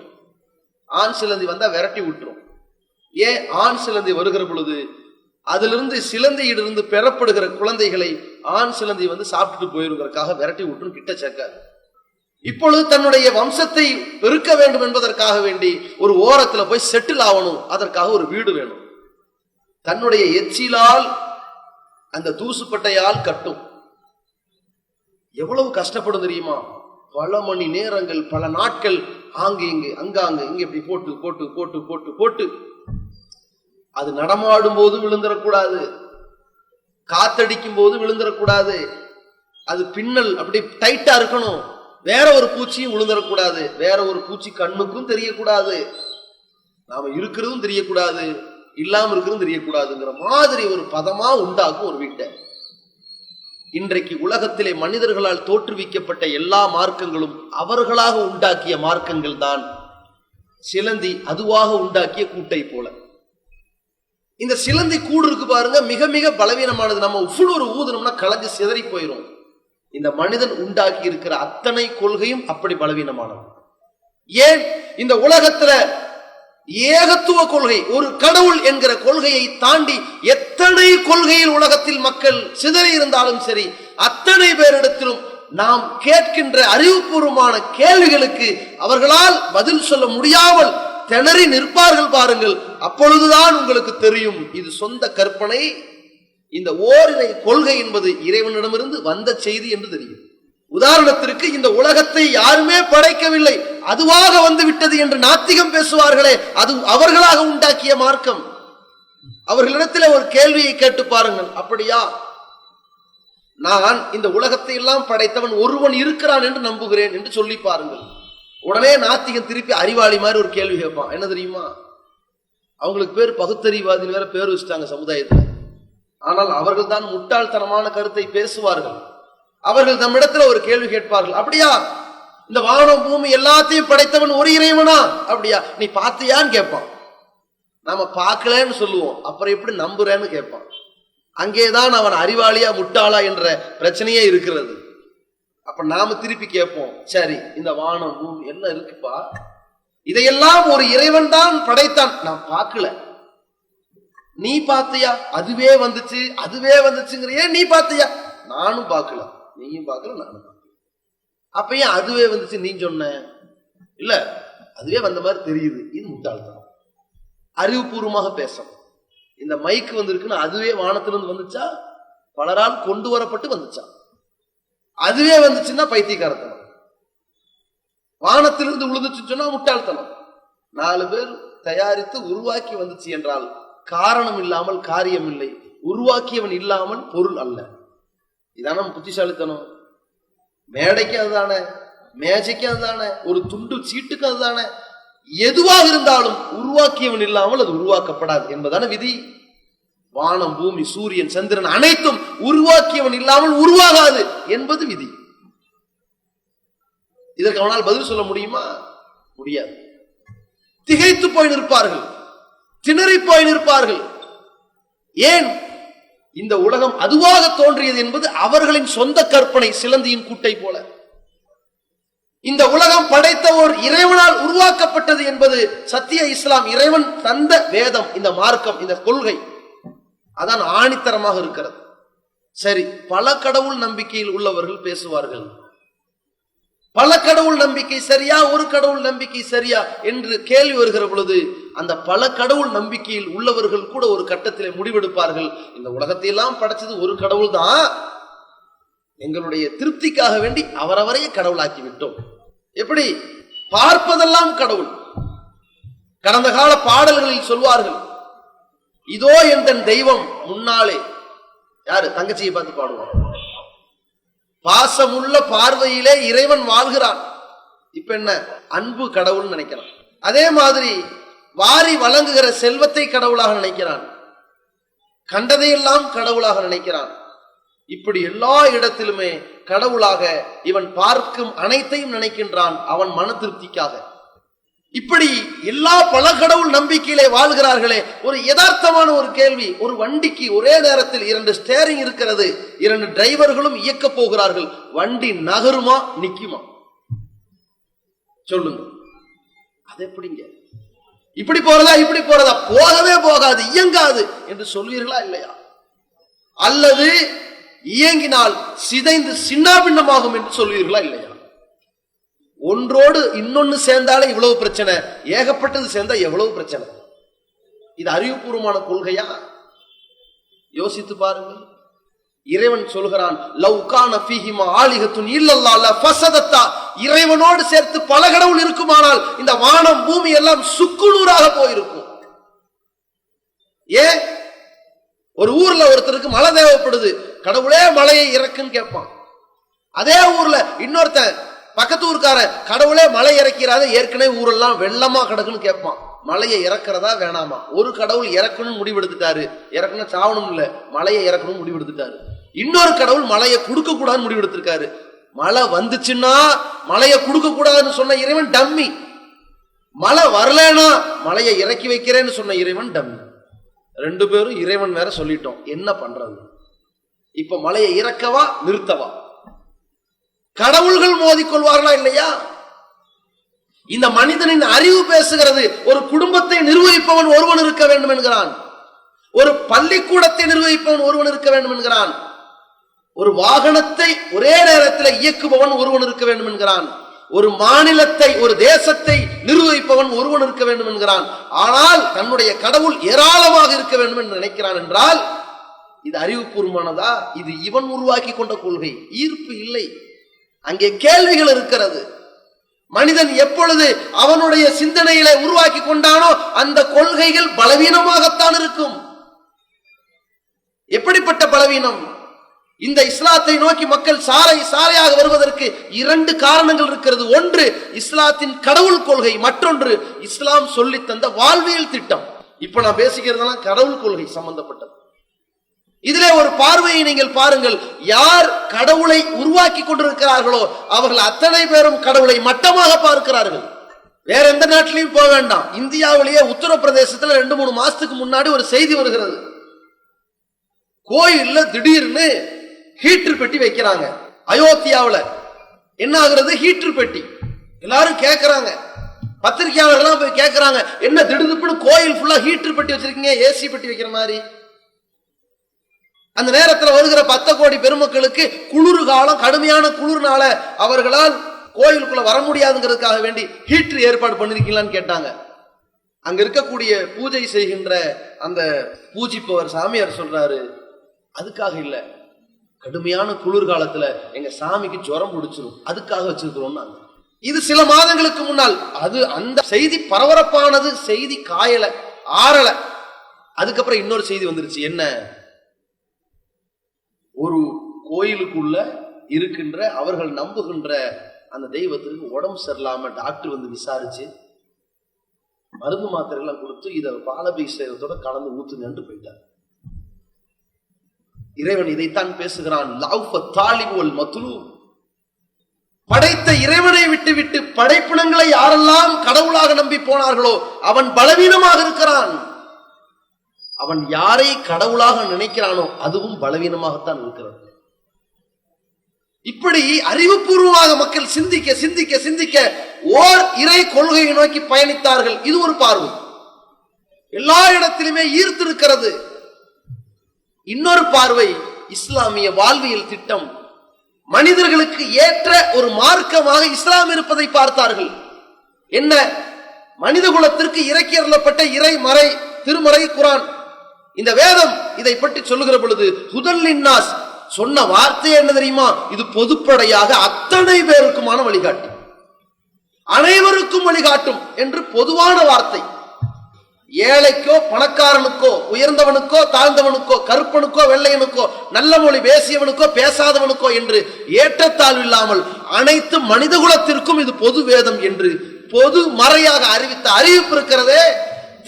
ஆண் சிலந்தி வந்தா விரட்டி விட்டுரும். ஏன்? ஆண் சிலந்தி வருகிற பொழுது அதிலிருந்து சிலந்தியிலிருந்து பெறப்படுகிற குழந்தைகளை ஆண் சிலந்தி வந்து சாப்பிட்டுட்டு போயிருக்கிறதுக்காக விரட்டி விட்டுரும், கிட்ட சேர்க்காது. இப்பொழுது தன்னுடைய வம்சத்தை பெருக்க வேண்டும் என்பதற்காக வேண்டி ஒரு ஓரத்தில் போய் செட்டில் ஆகணும், அதற்காக ஒரு வீடு வேணும். தன்னுடைய எச்சிலால் அந்த தூசுப்பட்டையால் கட்டும். எவ்வளவு கஷ்டப்படும் தெரியுமா? பல மணி நேரங்கள், பல நாட்கள் ஆங்கு இங்கு அங்காங்கு இங்க இப்படி போட்டு போட்டு போட்டு போட்டு போட்டு அது நடமாடும் போது விழுந்துடக்கூடாது, காத்தடிக்கும் போது விழுந்துடக்கூடாது, அது பின்னல் அப்படி டைட்டா இருக்கணும். வேற ஒரு பூச்சியும் விழுந்துடக்கூடாது, வேற ஒரு பூச்சி கண்ணுக்கும் தெரியக்கூடாது, நாம இருக்கிறதும் தெரியக்கூடாது, இல்லாம இருக்கிறதும் தெரியக்கூடாதுங்கிற மாதிரி ஒரு பதமா உண்டாக்கும் ஒரு வீட்டை. இன்றைக்கு உலகத்திலே மனிதர்களால் தோற்றுவிக்கப்பட்ட எல்லா மார்க்கங்களும் அவர்களாக உண்டாக்கிய மார்க்கங்கள் தான். சிலந்தி அதுவாக உண்டாக்கிய கூட்டை போல. இந்த சிலந்தி கூடு இருக்கு பாருங்க, மிக மிக பலவீனமானது. நம்ம ஒரு ஊதுனோம்னா கலஞ்சு சிதறி போயிடும். இந்த மனிதன் உண்டாக்கி இருக்கிற அத்தனை கொள்கையும் அப்படி பலவீனமானது. ஏன்? இந்த உலகத்துல ஏகத்துவ கொள்கை, ஒரு கடவுள் என்கிற கொள்கையை தாண்டி எத்தனை கொள்கையில் உலகத்தில் மக்கள் சிதறி இருந்தாலும் சரி, அத்தனை பேரிடத்திலும் நாம் கேட்கின்ற அறிவுபூர்வமான கேள்விகளுக்கு அவர்களால் பதில் சொல்ல முடியாமல் திணறி நிற்பார்கள் பாருங்கள். அப்பொழுதுதான் உங்களுக்கு தெரியும் இது சொந்த கற்பனை, இந்த ஓரிரை கொள்கை என்பது இறைவனிடமிருந்து வந்த செய்தி என்று தெரியும். உதாரணத்திற்கு இந்த உலகத்தை யாருமே படைக்கவில்லை, அதுவாக வந்து விட்டது என்று நாத்திகம் பேசுவார்களே, அது அவர்களாக உண்டாக்கிய மார்க்கம். அவர்களிடத்தில் ஒரு கேள்வியை கேட்டு பாருங்கள், அப்படியா நான் இந்த உலகத்தை எல்லாம் படைத்தவன் ஒருவன் இருக்கிறான் என்று நம்புகிறேன் என்று சொல்லி பாருங்கள். உடனே நாத்திகன் திருப்பி அறிவாளி மாதிரி ஒரு கேள்வி கேட்பான். என்ன தெரியுமா? அவங்களுக்கு பேர் பகுத்தறிவாதின்னு வேற பேர் வச்சுட்டாங்க சமுதாயத்தில். ஆனால் அவர்கள் தான் முட்டாள்தனமான கருத்தை பேசுவார்கள். அவர்கள் நம்மிடத்துல ஒரு கேள்வி கேட்பார்கள், அப்படியா இந்த வானம் பூமி எல்லாத்தையும் படைத்தவன் ஒரு இறைவனா? அப்படியா நீ பார்த்தியான்னு கேட்பான். நாம பார்க்கலன்னு சொல்லுவோம், அப்புறம் எப்படி நம்புறேன்னு கேட்பான். அங்கேதான் அவன் அறிவாளியா முட்டாளா என்ற பிரச்சனையே இருக்கிறது. அப்ப நாம திருப்பி கேட்போம், சரி இந்த வானம் பூமி என்ன இருக்குப்பா, இதையெல்லாம் ஒரு இறைவன் தான் படைத்தான், நான் பார்க்கல, நீ பார்த்தியா? அதுவே வந்துச்சு அதுவே வந்துச்சுங்கிறியே, நீ பார்த்தியா? நானும் பார்க்கல, நீயும் பார்க்கல, நானும் பார்க்கல. அப்ப ஏன் அதுவே வந்துச்சு நீ சொன்ன? இல்ல அதுவே வந்த மாதிரி தெரியுது. இது முட்டாள்தனம். அறிவுபூர்வமாக பேசணும். இந்த மைக்கு வந்திருக்குன்னு அதுவே வானத்திலிருந்து வந்துச்சா? பலரால் கொண்டு வரப்பட்டு வந்துச்சா? அதுவே வந்துச்சுன்னா பைத்தியக்காரத்தனம். வானத்திலிருந்து விழுந்துச்சுன்னு சொன்னா முட்டாள்தனம். 4 பேர் தயாரித்து உருவாக்கி வந்துச்சு என்றால் காரணம் இல்லாமல் காரியம் இல்லை, உருவாக்கியவன் இல்லாமல் பொருள் அல்ல. இதான புத்திசாலித்தனம். மேடைக்கு அதுதானே, மேஜைக்கு அதுதானே, ஒரு துண்டு சீட்டுக்கு அதுதானே. எதுவாக இருந்தாலும் உருவாக்கியவன் இல்லாமல் அது உருவாக்கப்படாது என்பதான விதி. வானம் பூமி சூரியன் சந்திரன் அனைத்தும் உருவாக்கியவன் இல்லாமல் உருவாகாது என்பது விதி. இதற்கு அவனால் பதில் சொல்ல முடியுமா? முடியாது. திகைத்து போய் நிற்பார்கள், திணறி போய் நிற்பார்கள். ஏன்? இந்த உலகம் அதுவாக தோன்றியது என்பது அவர்களின் சொந்த கற்பனை, சிலந்தியின் கூட்டை போல. இந்த உலகம் படைத்த ஒரு இறைவனால் உருவாக்கப்பட்டது என்பது சத்திய இஸ்லாம், இறைவன் தந்த வேதம், இந்த மார்க்கம், இந்த கொள்கை அதான் ஆணித்தரமாக இருக்கிறது. சரி, பல கடவுள் நம்பிக்கையில் உள்ளவர்கள் பேசுவார்கள், பல கடவுள் நம்பிக்கை சரியா ஒரு கடவுள் நம்பிக்கை சரியா என்று கேள்வி வருகிற பொழுது அந்த பல கடவுள் நம்பிக்கையில் உள்ளவர்கள் கூட ஒரு கட்டத்திலே முடிவெடுப்பார்கள், இந்த உலகத்தை எல்லாம் படைச்சது ஒரு கடவுள் தான், எங்களுடைய திருப்திக்காக வேண்டி அவரவரையே கடவுளாக்கி விட்டோம். எப்படி? பார்ப்பதெல்லாம் கடவுள். கடந்த கால பாடல்களில் சொல்வார்கள், இதோ என் தெய்வம் முன்னாலே. யாரு? தங்கச்சியை பார்த்து பாடுவான். பாசமுள்ள பார்வையிலே இறைவன் வாழ்கிறான். இப்ப என்ன? அன்பு கடவுள் நினைக்கிறான். அதே மாதிரி வாரி வழங்குகிற செல்வத்தை கடவுளாக நினைக்கிறான், கண்டதையெல்லாம் கடவுளாக நினைக்கிறான். இப்படி எல்லா இடத்திலுமே கடவுளாக இவன் பார்க்கும் அனைத்தையும் நினைக்கின்றான் அவன் மன திருப்திக்காக. இப்படி எல்லா பல கடவுள் நம்பிக்கையிலே வாழ்கிறார்களே. ஒரு யதார்த்தமான ஒரு கேள்வி, ஒரு வண்டிக்கு ஒரே நேரத்தில் 2 ஸ்டேரிங் இருக்கிறது, 2 டிரைவர்களும் இயக்க போகிறார்கள், வண்டி நகருமா நிக்குமா? சொல்லுங்க, அது எப்படிங்க? இப்படி போறதா இப்படி போறதா? போகவே போகாது, இயங்காது என்று சொல்வீர்களா இல்லையா? அல்லது இயங்கினால் சிதைந்து சின்னாபின்னமாகும் என்று சொல்வீர்களா இல்லையா? ஒன்றோடு இன்னொன்னு சேர்ந்தாலே இவ்வளவு பிரச்சனை, ஏகப்பட்டது சேர்ந்தா எவ்வளவு பிரச்சனை. இது அறிவுபூர்வமான கொள்கையா? யோசித்து பாருங்கள். இறைவன் சொல்கிறான், லவ் கான ஃபீஹிமா ஆலிஹத்துன் இல்லல்லாஹ் லஃபஸதத்தா. இறைவனோடு சேர்த்து பல கடவுள் இருக்குமானால் இந்த வானம் பூமி எல்லாம் சுக்குநூறாக போயிருக்கும். ஏன்? ஒரு ஊர்ல ஒருத்தருக்கு மழை தேவைப்படுது, கடவுளே மழையை இறக்குன்னு கேட்பான். அதே ஊர்ல இன்னொருத்தன் பக்கத்து ஊருக்கார, கடவுளே மழை இறக்கிறாத, ஏற்கனவே ஊரெல்லாம் வெள்ளமா கிடக்குன்னு கேட்பான். மழையை இறக்குறதா வேணாமா? ஒரு கடவுள் இறக்கணும் முடிவெடுத்துட்டாரு, இறக்கணும் சாவணும் இல்ல, மழையை இறக்கணும் முடிவெடுத்துட்டாரு. இன்னொரு கடவுள் மழையை கொடுக்க கூடாதுன்னு முடிவெடுத்திருக்காரு. மழை வந்துச்சுன்னா மழையை கொடுக்க கூடாதுன்னு சொன்ன இறைவன் டம்மி, மழை வரலனா மழையை இறக்கி வைக்கிறேன்னு சொன்ன இறைவன் டம்மி. 2 பேரும் இறைவன் வேற சொல்லிட்டோம், என்ன பண்றது? இப்ப மழையை இறக்கவா நிறுத்தவா? கடவுள்கள் மோதிக்கொள்வார்களா இல்லையா? இந்த மனிதனின் அறிவு பேசுகிறது. ஒரு குடும்பத்தை நிர்வகிப்பவன் ஒருவன் இருக்க வேண்டும் என்கிறான், ஒரு பள்ளிக்கூடத்தை நிர்வகிப்பவன் ஒருவன் இருக்க வேண்டும் என்கிறான், ஒரு வாகனத்தை ஒரே நேரத்தில் இயக்குபவன் ஒருவன் இருக்க வேண்டும் என்கிறான், ஒரு மாநிலத்தை, ஒரு தேசத்தை நிர்வகிப்பவன் ஒருவன் இருக்க வேண்டும் என்கிறான். ஆனால் தன்னுடைய கடவுள் ஏராளமாக இருக்க வேண்டும் என்று நினைக்கிறான் என்றால் இது அறிவுபூர்வமானதா? இது இவன் உருவாக்கி கொண்ட கொள்கை. ஈர்ப்பு இல்லை, அங்கே கேள்விகள் இருக்கிறது. மனிதன் எப்பொழுது அவனுடைய சிந்தனையில உருவாக்கி கொண்டானோ அந்த கொள்கைகள் பலவீனமாகத்தான் இருக்கும். எப்படிப்பட்ட பலவீனம்? இந்த இஸ்லாத்தை நோக்கி மக்கள் சாலையாக வருவதற்கு 2 காரணங்கள் இருக்கிறது. ஒன்று இஸ்லாத்தின் கடவுள் கொள்கை, மற்றொன்று இஸ்லாம் சொல்லி தந்த வாழ்வியல் திட்டம். இப்ப நான் பேசிக்கிறதெல்லாம் கடவுள் கொள்கை சம்பந்தப்பட்டது. இதிலே ஒரு பார்வையை நீங்கள் பாருங்கள். யார் கடவுளை உருவாக்கி கொண்டிருக்கிறார்களோ அவர்கள் அத்தனை பேரும் கடவுளை மட்டமாக பார்க்கிறார்கள். வேற எந்த நாட்டிலையும் போக வேண்டாம், இந்தியாவிலேயே உத்தரப்பிரதேசத்தில் 2-3 மாசத்துக்கு முன்னாடி ஒரு செய்தி வருகிறது. கோயில்ல திடீர்னு ஹீட்டர் பெட்டி வைக்கிறாங்க. அயோத்தியாவில் என்ன ஆகுறது? ஹீட்டர் பெட்டி. எல்லாரும் கேட்கிறாங்க, பத்திரிகையாளர்கள் போய் கேட்கிறாங்க, என்ன திடுதுப்புன்னு கோயில் ஃபுல்லா ஹீட்டர் பெட்டி வச்சிருக்கீங்க, ஏசி பெட்டி வைக்கிற மாதிரி. அந்த நேரத்தில் வருகிற 10 கோடி பெருமக்களுக்கு குளிர் காலம், கடுமையான குளிர்னால அவர்களால் கோயிலுக்குள்ள வர முடியாதுங்கிறதுக்காக வேண்டி ஹீட்டர் ஏற்பாடு பண்ணிருக்கீங்களான்னு கேட்டாங்க. அங்க இருக்கக்கூடிய பூஜை செய்கின்ற அந்த பூஜிப்பவர் சாமியார் சொல்றாரு, அதுக்காக இல்ல, கடுமையான குளிர்காலத்துல எங்க சாமிக்கு ஜுரம் பிடிச்சிரும், அதுக்காக வச்சிருக்கிறோம். இது சில மாதங்களுக்கு முன்னால். அந்த செய்தி பரபரப்பானது, செய்தி காயல, ஆறல. அதுக்கப்புறம் இன்னொரு செய்தி வந்துருச்சு. என்ன? ஒரு கோயிலுக்குள்ள இருக்கின்ற அவர்கள் நம்புகின்ற அந்த தெய்வத்திற்கு உடம்பு சரியில்லாம டாக்டர் வந்து விசாரிச்சு மருந்து மாத்திரை எல்லாம் கொடுத்து இதை பாலபிஷேகத்தோட கலந்து ஊத்துங்கன்னு போயிட்டார். இறைவன் இதைத்தான் பேசுகிறான். படைத்த இறைவனை விட்டு படைப்பினங்களை யாரெல்லாம் கடவுளாக நம்பி போனார்களோ அவன் பலவீனமாக இருக்கிறான். அவன் யாரை கடவுளாக நினைக்கிறானோ அதுவும் பலவீனமாகத்தான் இருக்கிறது. இப்படி அறிவுபூர்வமாக மக்கள் சிந்திக்க சிந்திக்க சிந்திக்க ஓர் இறை கொள்கையை நோக்கி பயணித்தார்கள். இது ஒரு பார்வை, எல்லா இடத்திலுமே ஈர்த்திருக்கிறது. இன்னொரு பார்வை இஸ்லாமிய வாழ்வியல் திட்டம். மனிதர்களுக்கு ஏற்ற ஒரு மார்க்கமாக இஸ்லாம் இருப்பதை பார்த்தார்கள். என்ன? மனித குலத்திற்கு இறக்கி அருளப்பட்ட இறைமறை திருமறை குர்ஆன், இந்த வேதம் இதை பற்றி சொல்லுகிற பொழுது ஹுதல்லின்னாஸ் சொன்ன வார்த்தை என்ன தெரியுமா? இது பொதுப்படையாக அத்தனை பேருக்குமான வழிகாட்டி, அனைவருக்கும் வழிகாட்டும் என்று பொதுவான வார்த்தை. ஏழைக்கோ பணக்காரனுக்கோ, உயர்ந்தவனுக்கோ தாழ்ந்தவனுக்கோ, கருப்பனுக்கோ வெள்ளையனுக்கோ, நல்ல மொழி பேசியவனுக்கோ பேசாதவனுக்கோ என்று ஏற்றத்தாழ்வு இல்லாமல் அனைத்து மனித குலத்திற்கும் இது பொது வேதம் என்று பொது மறையாக அறிவித்த அறிவிப்பு இருக்கிறதே,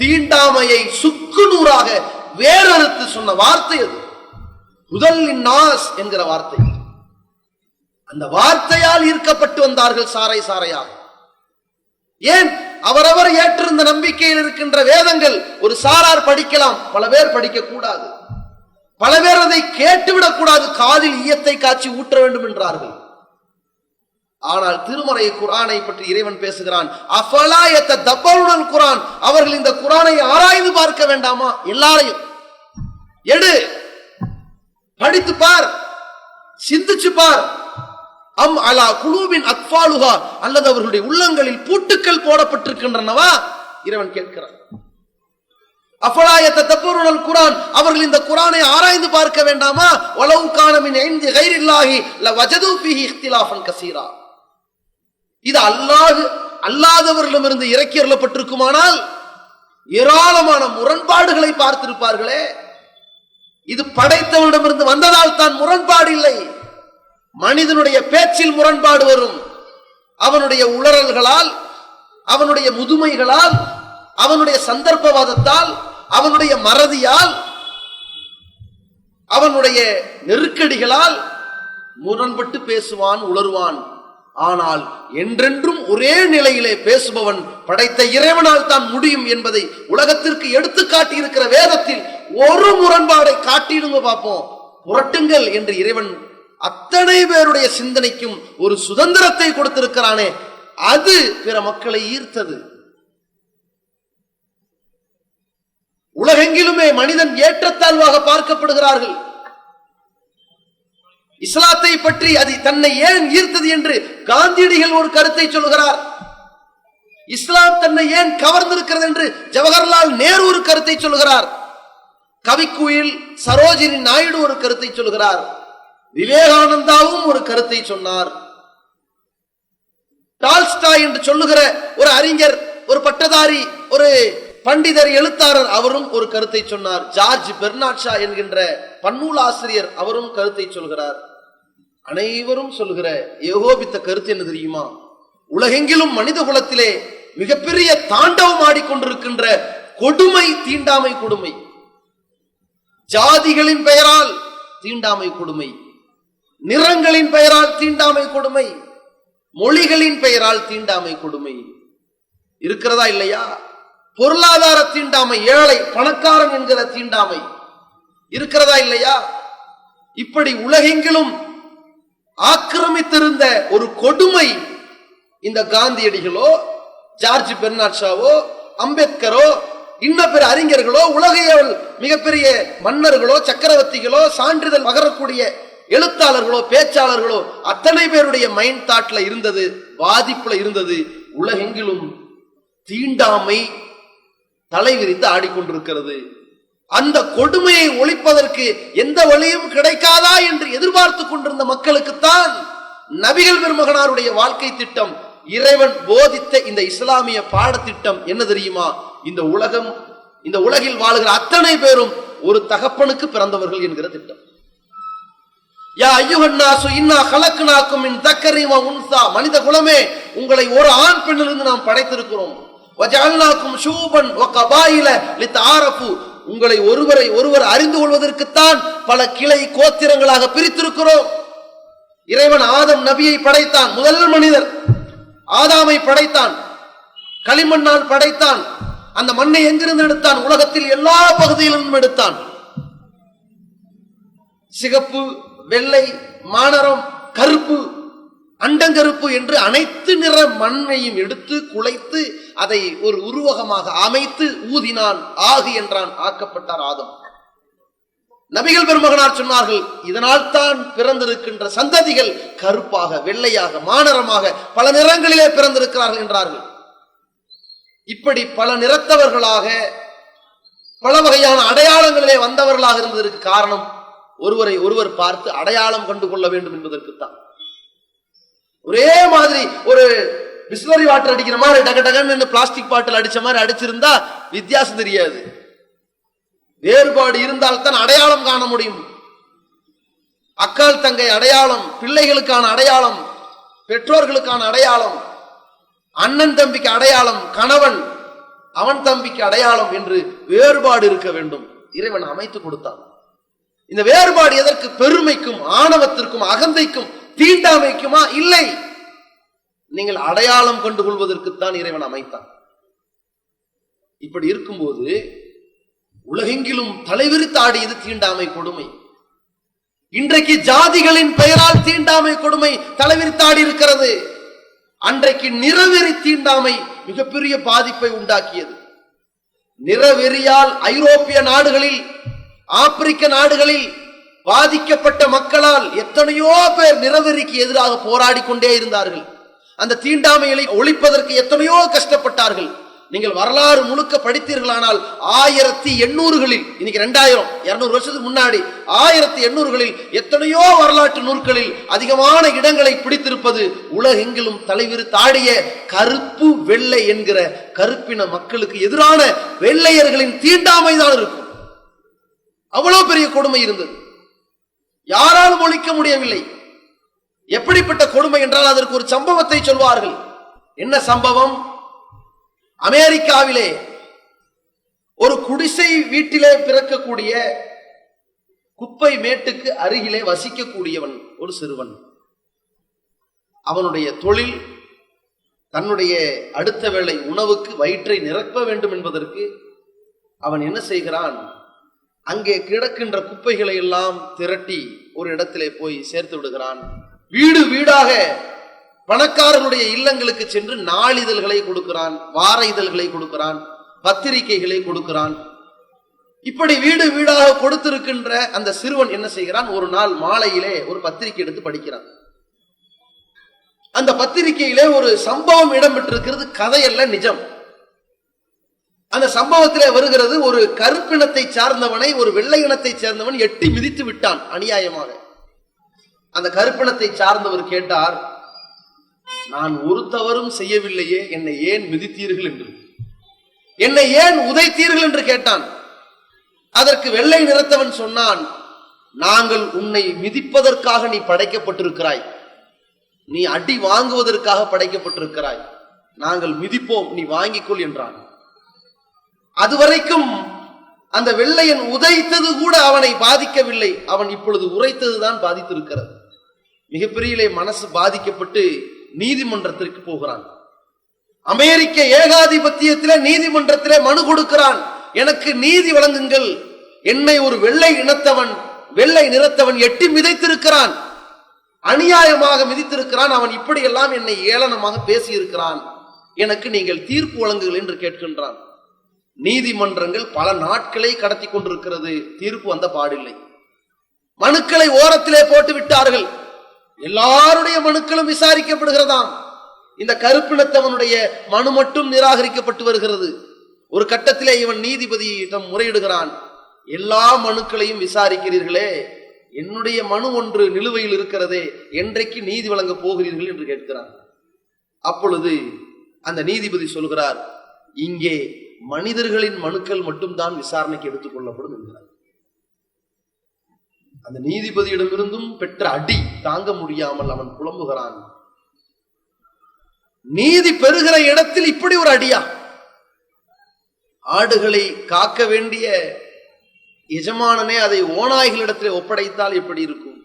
தீண்டாமையை சுக்கு நூறாக வேறறுத்து சொன்ன வார்த்தை அது. முதல்லின்னாஸ் என்கிற வார்த்தை. அந்த வார்த்தையால் ஈர்க்கப்பட்டு வந்தார்கள் சாறை சாறையாக. ஏன்? அவரவர் ஏற்றிருந்த நம்பிக்கையில் இருக்கின்ற வேதங்கள் ஒரு சாரார் படிக்கலாம், பல பேர் படிக்க கூடாது. பல பேர் அதை கேட்டுவிடக் கூடாது, காதில் ஈயத்தை காய்ச்சி ஊற்ற வேண்டும் என்றார்கள். ஆனால் திருமறை குர்ஆனை பற்றி இறைவன் பேசுகிறான். அஃபலா யததப்பருனல் குர்ஆன், அவர்கள் இந்த குர்ஆனை ஆராய்ந்து பார்க்க வேண்டாமா? எல்லாரையும் எடு, படித்து பார், சிந்திச்சு பார். அம் அலா குலூபின் அக்ஃபாலுஹா, அல்லது அவர்களுடைய உள்ளங்களில் பூட்டுக்கள் போடப்பட்டிருக்கின்றனவா? இறைவன் கேட்கிறான். அஃபலா யததப்பருனல் குர்ஆன், அவர்கள் இந்த குர்ஆனை ஆராய்ந்து பார்க்க வேண்டாமா? வலவ் கான மின் இன்தி கைரில்லாஹி லவஜது ஃபீஹி இக்திலாஃபன் கஸீரா, இது அல்லாதவர்களிடமிருந்து இறக்கி அருளப்பட்டிருக்குமானால் ஏராளமான முரண்பாடுகளை பார்த்திருப்பார்களே. இது படைத்தவனிடமிருந்து வந்ததால் தான் முரண்பாடு இல்லை. மனிதனுடைய பேச்சில் முரண்பாடு வரும், அவனுடைய உளறல்களால், அவனுடைய முதுமைகளால், அவனுடைய சந்தர்ப்பவாதத்தால், அவனுடைய மறதியால், அவனுடைய நெருக்கடிகளால் முரண்பட்டு பேசுவான், உளறுவான். ஆனால் என்றென்றும் ஒரே நிலையிலே பேசுபவன் படைத்த இறைவனால் தான் முடியும் என்பதை உலகத்திற்கு எடுத்து காட்டி இருக்கிற வேதத்தில் ஒரு முரண்பாடை காட்டிடுங்க பார்ப்போம், புரட்டுங்கள் என்று இறைவன் அத்தனை பேருடைய சிந்தனைக்கும் ஒரு சுதந்திரத்தை கொடுத்திருக்கிறானே, அது பிற மக்களை ஈர்த்தது. உலகெங்கிலுமே மனிதன் ஏற்றத்தாழ்வாக பார்க்கப்படுகிறார்கள். இஸ்லாத்தை பற்றி அது தன்னை ஏன் ஈர்த்தது என்று காந்தியடிகள் ஒரு கருத்தை சொல்கிறார். இஸ்லாம் தன்னை ஏன் கவர்ந்திருக்கிறது என்று ஜவஹர்லால் நேரு ஒரு கருத்தை சொல்கிறார். கவிக்குயில் சரோஜினி நாயுடு ஒரு கருத்தை சொல்கிறார். விவேகானந்தாவும் ஒரு கருத்தை சொன்னார். டால்ஸ்டாய் என்று சொல்லுகிற ஒரு அறிஞர், ஒரு பட்டதாரி, ஒரு பண்டிதர், எழுத்தாளர், அவரும் ஒரு கருத்தை சொன்னார். ஜார்ஜ் பெர்னாட் ஷா என்கின்ற பன்னூல் ஆசிரியர், அவரும் கருத்தை சொல்கிறார். அனைவரும் சொல்கிற ஏகோபித்த கருத்து என்ன தெரியுமா? உலகெங்கிலும் மனித குலத்திலே மிகப்பெரிய தாண்டவம் ஆடிக்கொண்டிருக்கின்ற கொடுமை தீண்டாமை கொடுமை. ஜாதிகளின் பெயரால் தீண்டாமை கொடுமை, நிறங்களின் பெயரால் தீண்டாமை கொடுமை, மொழிகளின் பெயரால் தீண்டாமை கொடுமை இருக்கிறதா இல்லையா? பொருளாதார தீண்டாமை, ஏழை பணக்காரன் என்கிற தீண்டாமை இருக்கிறதா இல்லையா? இப்படி உலகெங்கிலும் ஆக்கிரமித்திருந்த ஒரு கொடுமை இந்த காந்தியடிகளோ, ஜார்ஜ் பெர்னாட் ஷாவோ, அம்பேத்கரோ, இன்ன பிற அறிஞர்களோ, உலகையில் மிகப்பெரிய மன்னர்களோ, சக்கரவர்த்திகளோ, சான்றிதழ் பகரக்கூடிய எழுத்தாளர்களோ, பேச்சாளர்களோ, அத்தனை பேருடைய மைண்ட் தாட்ல இருந்தது, பாதிப்புல இருந்தது. உலகெங்கிலும் தீண்டாமை தலைவிரித்து ஆடிக்கொண்டிருக்கிறது. அந்த கொடுமையை ஒழிப்பதற்கு எந்த வழியும் கிடைக்காதா என்று எதிர்பார்த்து கொண்டிருந்த மக்களுக்குத்தான் நபிகள் பெருமகனாருடைய வாழ்க்கை திட்டம், இறைவன் போதித்த இந்த இஸ்லாமிய பாடத்திட்டம் என்ன தெரியுமா? இந்த உலகில் வாழுகிற அத்தனை பேரும் ஒரு தகப்பனுக்கு பிறந்தவர்கள் என்கிற திட்டம். யா அய்யுஹன் நாசு இன்னா கலக்னாக்கும் மின் தக்கரி வ உன்ஸா, மனித குலமே, உங்களை ஒரு ஆண் பெண்ணிலிருந்து நாம் படைத்திருக்கிறோம். வஜஅல்னாக்கும் ஷூபன் வ கபாயில லிதஆரஃபு, உங்களை ஒருவரை ஒருவர் அறிந்து கொள்வதற்குத்தான் பல கிளை கோத்திரங்களாக பிரித்திருக்கிறோம். இறைவன் ஆதம் நபியை படைத்தான், முதல் மனிதர் ஆதாமை படைத்தான், களிமண்ணால் படைத்தான். அந்த மண்ணை எங்கிருந்து எடுத்தான்? உலகத்தில் எல்லா பகுதியிலிருந்தும் எடுத்தான். சிகப்பு, வெள்ளை, மானரம், கருப்பு, அண்டங்கருப்பு என்று அனைத்து நிற மண்ணையும் எடுத்து குலைத்து அதை ஒரு உருவகமாக அமைத்து ஊதினான், ஆகு என்றான், ஆக்கப்பட்டார் ஆதம். நபிகள் பெருமகனார் சொன்னார்கள், இதனால் தான் பிறந்திருக்கின்ற சந்ததிகள் கருப்பாக, வெள்ளையாக, மானரமாக பல நிறங்களிலே பிறந்திருக்கிறார்கள் என்றார்கள். இப்படி பல நிறத்தவர்களாக, பல வகையான அடையாளங்களிலே வந்தவர்களாக இருந்ததற்கு காரணம் ஒருவரை ஒருவர் பார்த்து அடையாளம் கண்டு கொள்ள வேண்டும் என்பதற்குத்தான். ஒரே மாதிரி ஒரு பிஸ்லரி வாட்டர் அடிக்கிற மாதிரி டக டகன்னு பிளாஸ்டிக் பாட்டில் அடிச்ச மாதிரி அடிச்சிருந்தா வித்தியாசம் தெரியாது. வேறுபாடு இருந்தால் தான் அடையாளம் காண முடியும். அக்கால் தங்கை அடையாளம், பிள்ளைகளுக்கான அடையாளம், பெற்றோர்களுக்கான அடையாளம், அண்ணன் தம்பிக்கு அடையாளம், கணவன் அவன் தம்பிக்கு அடையாளம் என்று வேறுபாடு இருக்க வேண்டும். இறைவன் அமைத்து கொடுத்தான். இந்த வேறுபாடு எதற்கு? பெருமைக்கும், ஆணவத்திற்கும், அகந்தைக்கும், தீண்டாமைக்குமா? இல்லை, நீங்கள் அடையாளம் கண்டு கொள்வதற்குத்தான் இறைவன் அமைத்தான். இப்படி இருக்கும்போது உலகெங்கிலும் தலைவிரித்தாடியது தீண்டாமை கொடுமை. இன்றைக்கு ஜாதிகளின் பெயரால் தீண்டாமை கொடுமை தலைவிரித்தாடி இருக்கிறது. அன்றைக்கு நிறவெறி தீண்டாமை மிகப்பெரிய பாதிப்பை உண்டாக்கியது. நிறவெறியால் ஐரோப்பிய நாடுகளில், ஆப்பிரிக்க நாடுகளில் பாதிக்கப்பட்ட மக்களால் எத்தனையோ பேர் நிறவெறிக்கு எதிராக போராடி கொண்டே இருந்தார்கள். அந்த தீண்டாமையை ஒழிப்பதற்கு எத்தனையோ கஷ்டப்பட்டார்கள். நீங்கள் வரலாறு முழுக்க படித்தீர்களானால் 1800களில், இன்னைக்கு 2200 வருஷத்துக்கு முன்னாடி 1800களில் எத்தனையோ வரலாற்று நூல்களில் அதிகமான இடங்களை பிடித்திருப்பது உலகெங்கிலும் தலைவிரித்தாடிய கருப்பு வெள்ளை என்கிற கருப்பின மக்களுக்கு எதிரான வெள்ளையர்களின் தீண்டாமை தான் இருக்கும். அவ்வளவு பெரிய கொடுமை இருந்தது, யாராலும் ஒழிக்க முடியவில்லை. எப்படிப்பட்ட கொடுமை என்றால் அதற்கு ஒரு சம்பவத்தை சொல்வார்கள். என்ன சம்பவம்? அமெரிக்காவிலே ஒரு குடிசை வீட்டிலே பிறக்கக்கூடிய, குப்பை மேட்டுக்கு அருகிலே வசிக்கக்கூடியவன் ஒரு சிறுவன். அவனுடைய தொழில் தன்னுடைய அடுத்த வேளை உணவுக்கு வயிற்றை நிரப்ப வேண்டும் என்பதற்கு அவன் என்ன செய்கிறான்? அங்கே கிடக்கின்ற குப்பைகளை எல்லாம் திரட்டி ஒரு இடத்திலே போய் சேர்த்து விடுகிறான். வீடு வீடாக பணக்காரனுடைய இல்லங்களுக்கு சென்று நாளிதழ்களை கொடுக்கிறான், வார இதழ்களை கொடுக்கிறான், பத்திரிகைகளை கொடுக்கிறான். இப்படி வீடு வீடாக கொடுத்திருக்கின்ற அந்த சிறுவன் என்ன செய்கிறான், ஒரு நாள் மாலையிலே ஒரு பத்திரிகை எடுத்து படிக்கிறான். அந்த பத்திரிகையிலே ஒரு சம்பவம் இடம்பெற்றிருக்கிறது, கதையல்ல, நிஜம். அந்த சம்பவத்திலே வருகிறது, ஒரு கருப்பினத்தை சார்ந்தவனை ஒரு வெள்ளை இனத்தை சேர்ந்தவன் எட்டி மிதித்து விட்டான் அநியாயமாக. அந்த கருப்பினத்தை சார்ந்தவர் கேட்டார், நான் ஒரு தவறும் செய்யவில்லையே, என்னை ஏன் மிதித்தீர்கள் என்று, என்னை ஏன் உதைத்தீர்கள் என்று கேட்டான். அதற்கு வெள்ளை நிறத்தவன் சொன்னான், நாங்கள் உன்னை மிதிப்பதற்காக நீ படைக்கப்பட்டிருக்கிறாய், நீ அடி வாங்குவதற்காக படைக்கப்பட்டிருக்கிறாய், நாங்கள் மிதிப்போம், நீ வாங்கிக்கொள் என்றான். அதுவரைக்கும் அந்த வெள்ளையன் உதைத்தது கூட அவனை பாதிக்கவில்லை, அவன் இப்பொழுது உரைத்ததுதான் பாதித்திருக்கிறது. மிகப்பெரிய மனசு பாதிக்கப்பட்டு நீதிமன்றத்திற்கு போகிறான். அமெரிக்க ஏகாதிபத்தியத்திலே நீதிமன்றத்திலே மனு கொடுக்கிறான், எனக்கு நீதி வழங்குங்கள், என்னை ஒரு வெள்ளை நிறத்தவன் எட்டி மிதித்திருக்கிறான், அநியாயமாக மிதித்திருக்கிறான், அவன் இப்படியெல்லாம் என்னை ஏளனமாக பேசியிருக்கிறான், எனக்கு நீங்கள் தீர்ப்பு வழங்குங்கள் என்று கேட்கின்றான். நீதிமன்றங்கள் பல நாட்களை கடத்தி கொண்டிருக்கிறது, தீர்ப்பு வந்த பாடில்லை. மனுக்களை ஓரத்திலே போட்டு விட்டார்கள், எல்லாருடைய மனுக்களும் விசாரிக்கப்படுகிறதாம். இந்த கருப்பினத்தவனுடைய மனு மட்டும் நிராகரிக்கப்பட்டு வருகிறது. ஒரு கட்டத்திலே இவன் நீதிபதியிடம் முறையிடுகிறான், எல்லா மனுக்களையும் விசாரிக்கிறீர்களே, என்னுடைய மனு ஒன்று நிலுவையில் இருக்கிறதே, என்றைக்கு நீதி வழங்க போகிறீர்கள் என்று கேட்கிறான். அப்பொழுது அந்த நீதிபதி சொல்கிறார், இங்கே மனிதர்களின் மனுக்கள் மட்டும்தான் விசாரணைக்கு எடுத்துக் கொள்ளப்படும் என்கிறார். அந்த நீதிபதியிடமிருந்தும் பெற்ற அடி தாங்க முடியாமல் அவன் புலம்புகிறான். நீதி பெறுகிற இடத்தில் இப்படி ஒரு அடியா? ஆடுகளை காக்க வேண்டிய எஜமானனே அதை ஓநாய்களிடத்தில் ஒப்படைத்தால் எப்படி இருக்கும்?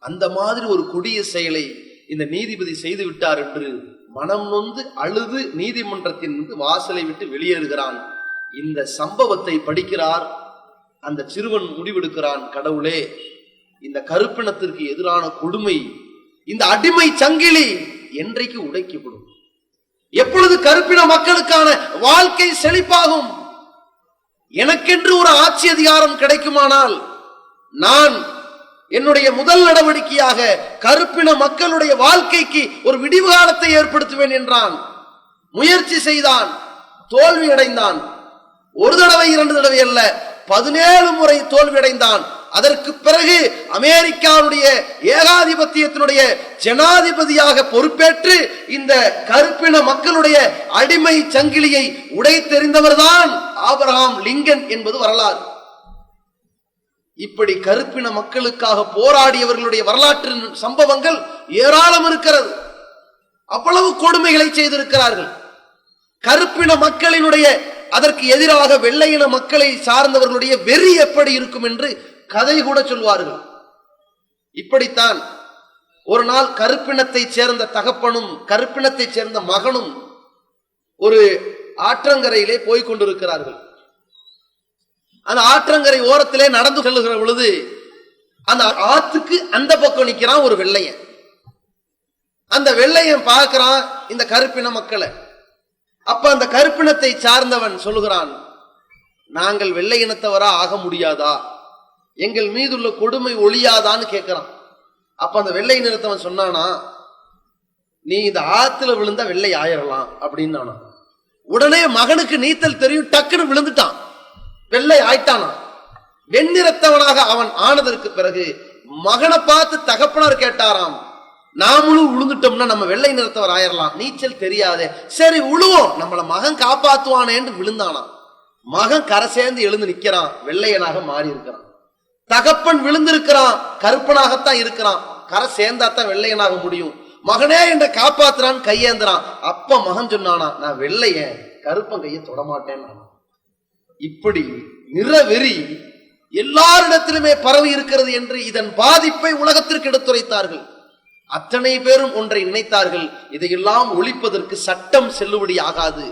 அந்த மாதிரி ஒரு கொடிய செயலை இந்த நீதிபதி செய்து விட்டார் என்று மனம் நொந்து அழுது நீதிமன்றத்தின் வாசலை விட்டு வெளியேறுகிறான். இந்த சம்பவத்தை படிக்கிறார் அந்த சிறுவன், முடிவெடுக்கிறான், கடவுளே, இந்த கருப்பினத்திற்கு எதிரான கொடுமை, இந்த அடிமை சங்கிலி என்றைக்கு உடைக்கப்படும்? எப்பொழுது கருப்பின மக்களுக்கான வாழ்க்கை செழிப்பாகும்? எனக்கென்று ஒரு ஆட்சி அதிகாரம் கிடைக்குமானால் நான் என்னுடைய முதல் நடவடிக்கையாக கருப்பின மக்களுடைய வாழ்க்கைக்கு ஒரு விடிவு காலத்தை ஏற்படுத்துவேன் என்றான். முயற்சி செய்தான், தோல்வி அடைந்தான். ஒரு தடவை, இரண்டு தடவை அல்ல, 17 முறை தோல்வி அடைந்தான். அதற்கு பிறகு அமெரிக்காவுடைய ஏகாதிபத்தியத்தினுடைய ஜனாதிபதியாக பொறுப்பேற்று இந்த கருப்பின மக்களுடைய அடிமை சங்கிலியை உடைத்தெறிந்தவர்தான் ஆபிரகாம் லிங்கன் என்பது வரலாறு. இப்படி கருப்பின மக்களுக்காக போராடியவர்களுடைய வரலாற்று சம்பவங்கள் ஏராளம் இருக்கிறது. அவ்வளவு கொடுமைகளை செய்திருக்கிறார்கள். கருப்பின மக்களினுடைய அதற்கு எதிராக வெள்ளையின மக்களை சார்ந்தவர்களுடைய வெறி எப்படி இருக்கும் என்று கதை கூட சொல்வார்கள். இப்படித்தான் ஒரு நாள் கருப்பினத்தை சேர்ந்த தகப்பனும் கருப்பினத்தை சேர்ந்த மகனும் ஒரு ஆற்றங்கரையிலே போய்கொண்டிருக்கிறார்கள். அந்த ஆற்றங்கரை ஓரத்திலே நடந்து செல்லுகிற பொழுது அந்த ஆத்துக்கு அந்த பக்கம் நிற்கிறான் ஒரு வெள்ளையன். அந்த வெள்ளையன் பார்க்கிறான் இந்த கருப்பின மக்களை. அப்ப அந்த கருப்பினத்தை சார்ந்தவன் சொல்லுகிறான், நாங்கள் வெள்ளை இனத்தவரா ஆக முடியாதா, எங்கள் மீதுள்ள கொடுமை ஒழியாதான்னு கேட்கிறான். அப்ப அந்த வெள்ளை நிறத்தவன் சொன்னானா, நீ இந்த ஆத்துல விழுந்தா வெள்ளை ஆயிரலாம் அப்படின்னு. உடனே மகனுக்கு நீச்சல் தெரியும், டக்குன்னு விழுந்துட்டான், வெள்ளை ஆயிட்டானா. வெண்ணிறத்தவனாக அவன் ஆனதற்கு பிறகு மகனை பார்த்து தகப்பனார் கேட்டாராம், நாமளும் விழுந்துட்டோம்னா நம்ம வெள்ளை நிறத்தவர் ஆயிரலாம், நீச்சல் தெரியாதே, சரி விழுவோம், நம்மள மகன் காப்பாத்துவானேன்னு விழுந்தானா. மகன் கரை சேர்ந்து எழுந்து நிக்கிறான், வெள்ளையனாக மாறி இருக்கிறான். தகப்பன் விழுந்திருக்கிறான், கருப்பனாகத்தான் இருக்கிறான், கரை சேர்ந்தாத்தான் வெள்ளையனாக முடியும். மகனே என்ற காப்பாத்துறான், கையேந்திரான். அப்ப மகன் சொன்னானா, நான் வெள்ளையன், கருப்பன் கையை தொடமாட்டேன். இப்படி நிறவெறி எல்லாரிடத்திலுமே பரவி இருக்கிறது என்று இதன் பாதிப்பை உலகத்திற்கு எடுத்துரைத்தார்கள். அத்தனை பேரும் ஒன்றை நினைத்தார்கள், இதையெல்லாம் ஒழிப்பதற்கு சட்டம் செல்லுபடி ஆகாது.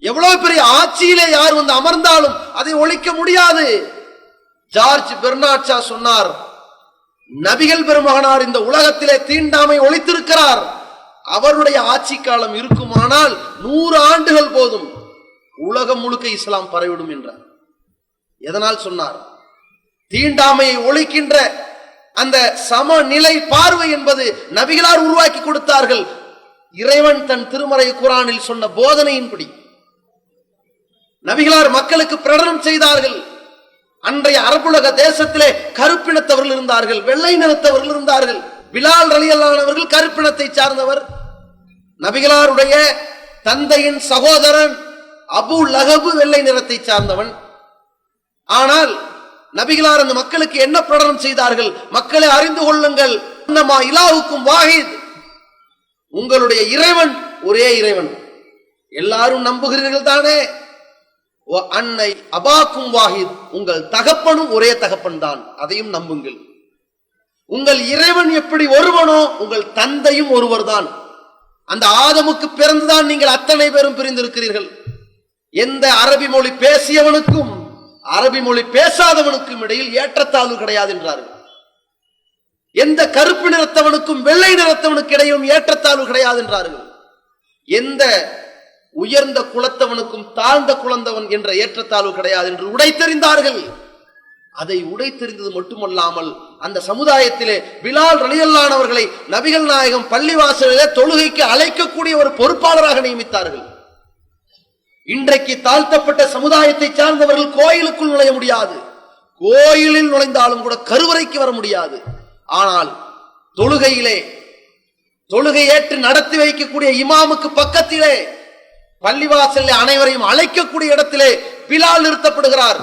எவ்வளவு பெரிய ஆட்சியிலே யார் வந்து அமர்ந்தாலும் அதை ஒழிக்க முடியாது. ஜார்ஜ் பெர்னாட் ஷா சொன்னார், நபிகள் பெருமகனார் இந்த உலகத்திலே தீண்டாமை ஒழித்திருக்கிறார், அவருடைய ஆட்சி காலம் இருக்குமானால் 100 ஆண்டுகள் போதும், உலகம் முழுக்க இஸ்லாம் பரவிடும் என்றார். எதனால் சொன்னார்? தீண்டாமையை ஒழிக்கின்ற அந்த சமநிலை பார்வை என்பது நபிகளார் உருவாக்கி கொடுத்தார்கள். இறைவன் தன் திருமறை குர்ஆனில் சொன்ன போதனையின்படி நபிகளார் மக்களுக்கு பிரகடனம் செய்தார்கள். அன்றைய அரபுலக தேசத்திலே கருப்பினத்தவர்கள் இருந்தார்கள், வெள்ளை நிறத்தவர்கள் இருந்தார்கள். பிலால் ரலியல்லாஹு அன்ஹு அவர்கள் கருப்பினத்தை சார்ந்தவர். நபிகளாருடைய தந்தையின் சகோதரன் அபூ லஹப் வெள்ளை நிறத்தை சார்ந்தவன். ஆனால் நபிகளார் அந்த மக்களுக்கு என்ன பிரகடனம் செய்தார்கள்? மக்களை அறிந்து கொள்ளுங்கள், இன்னமா இலாஹுக்கும் வாஹித், உங்களுடைய இறைவன் ஒரே இறைவன். எல்லாரும் நம்புகிறீர்கள் தானே? அன்னை அபாக்கும் வாஹித், உங்கள் தகப்பனும் ஒரே தகப்பன் தான், அதையும் நம்புங்கள். உங்கள் இறைவன் எப்படி ஒருவனோ உங்கள் தந்தையும் ஒருவர் தான். அந்த ஆதமுக்கு பிறந்துதான் நீங்கள் அத்தனை பேரும் பிரிந்திருக்கிறீர்கள். எந்த அரபி மொழி பேசியவனுக்கும் அரபி மொழி பேசாதவனுக்கும் இடையில் ஏற்றத்தாழ்வு கிடையாது என்றார்கள். எந்த கருப்பு நிறத்தவனுக்கும் வெள்ளை நிறத்தவனுக்கு இடையிலும் ஏற்றத்தாழ்வு கிடையாது என்றார்கள். எந்த உயர்ந்த குலத்தவனுக்கும் தாழ்ந்த குலந்தவன் என்ற ஏற்றத்தாழ்வு கிடையாது என்று உடைத்தெறிந்தார்கள். அதை உடைத்தெறிந்தது மட்டுமல்லாமல் அந்த சமுதாயத்திலே பிலால் ரலியல்லாஹு அன்ஹு அவர்களை நபிகள் நாயகம் பள்ளிவாசலிலே தொழுகைக்கு அழைக்கக்கூடிய ஒரு பொறுப்பாளராக நியமித்தார்கள். இன்றைக்கு தாழ்த்தப்பட்ட சமுதாயத்தை சார்ந்தவர்கள் கோயிலுக்குள் நுழைய முடியாது, கோயிலில் நுழைந்தாலும் கூட கருவறைக்கு வர முடியாது. ஆனால் தொழுகையிலே தொழுகை ஏற்று நடத்தி வைக்கக்கூடிய இமாமுக்கு பக்கத்திலே பள்ளிவாசல் அனைவரையும் அழைக்கக்கூடிய இடத்திலே பிலால் நிறுத்தப்படுகிறார்.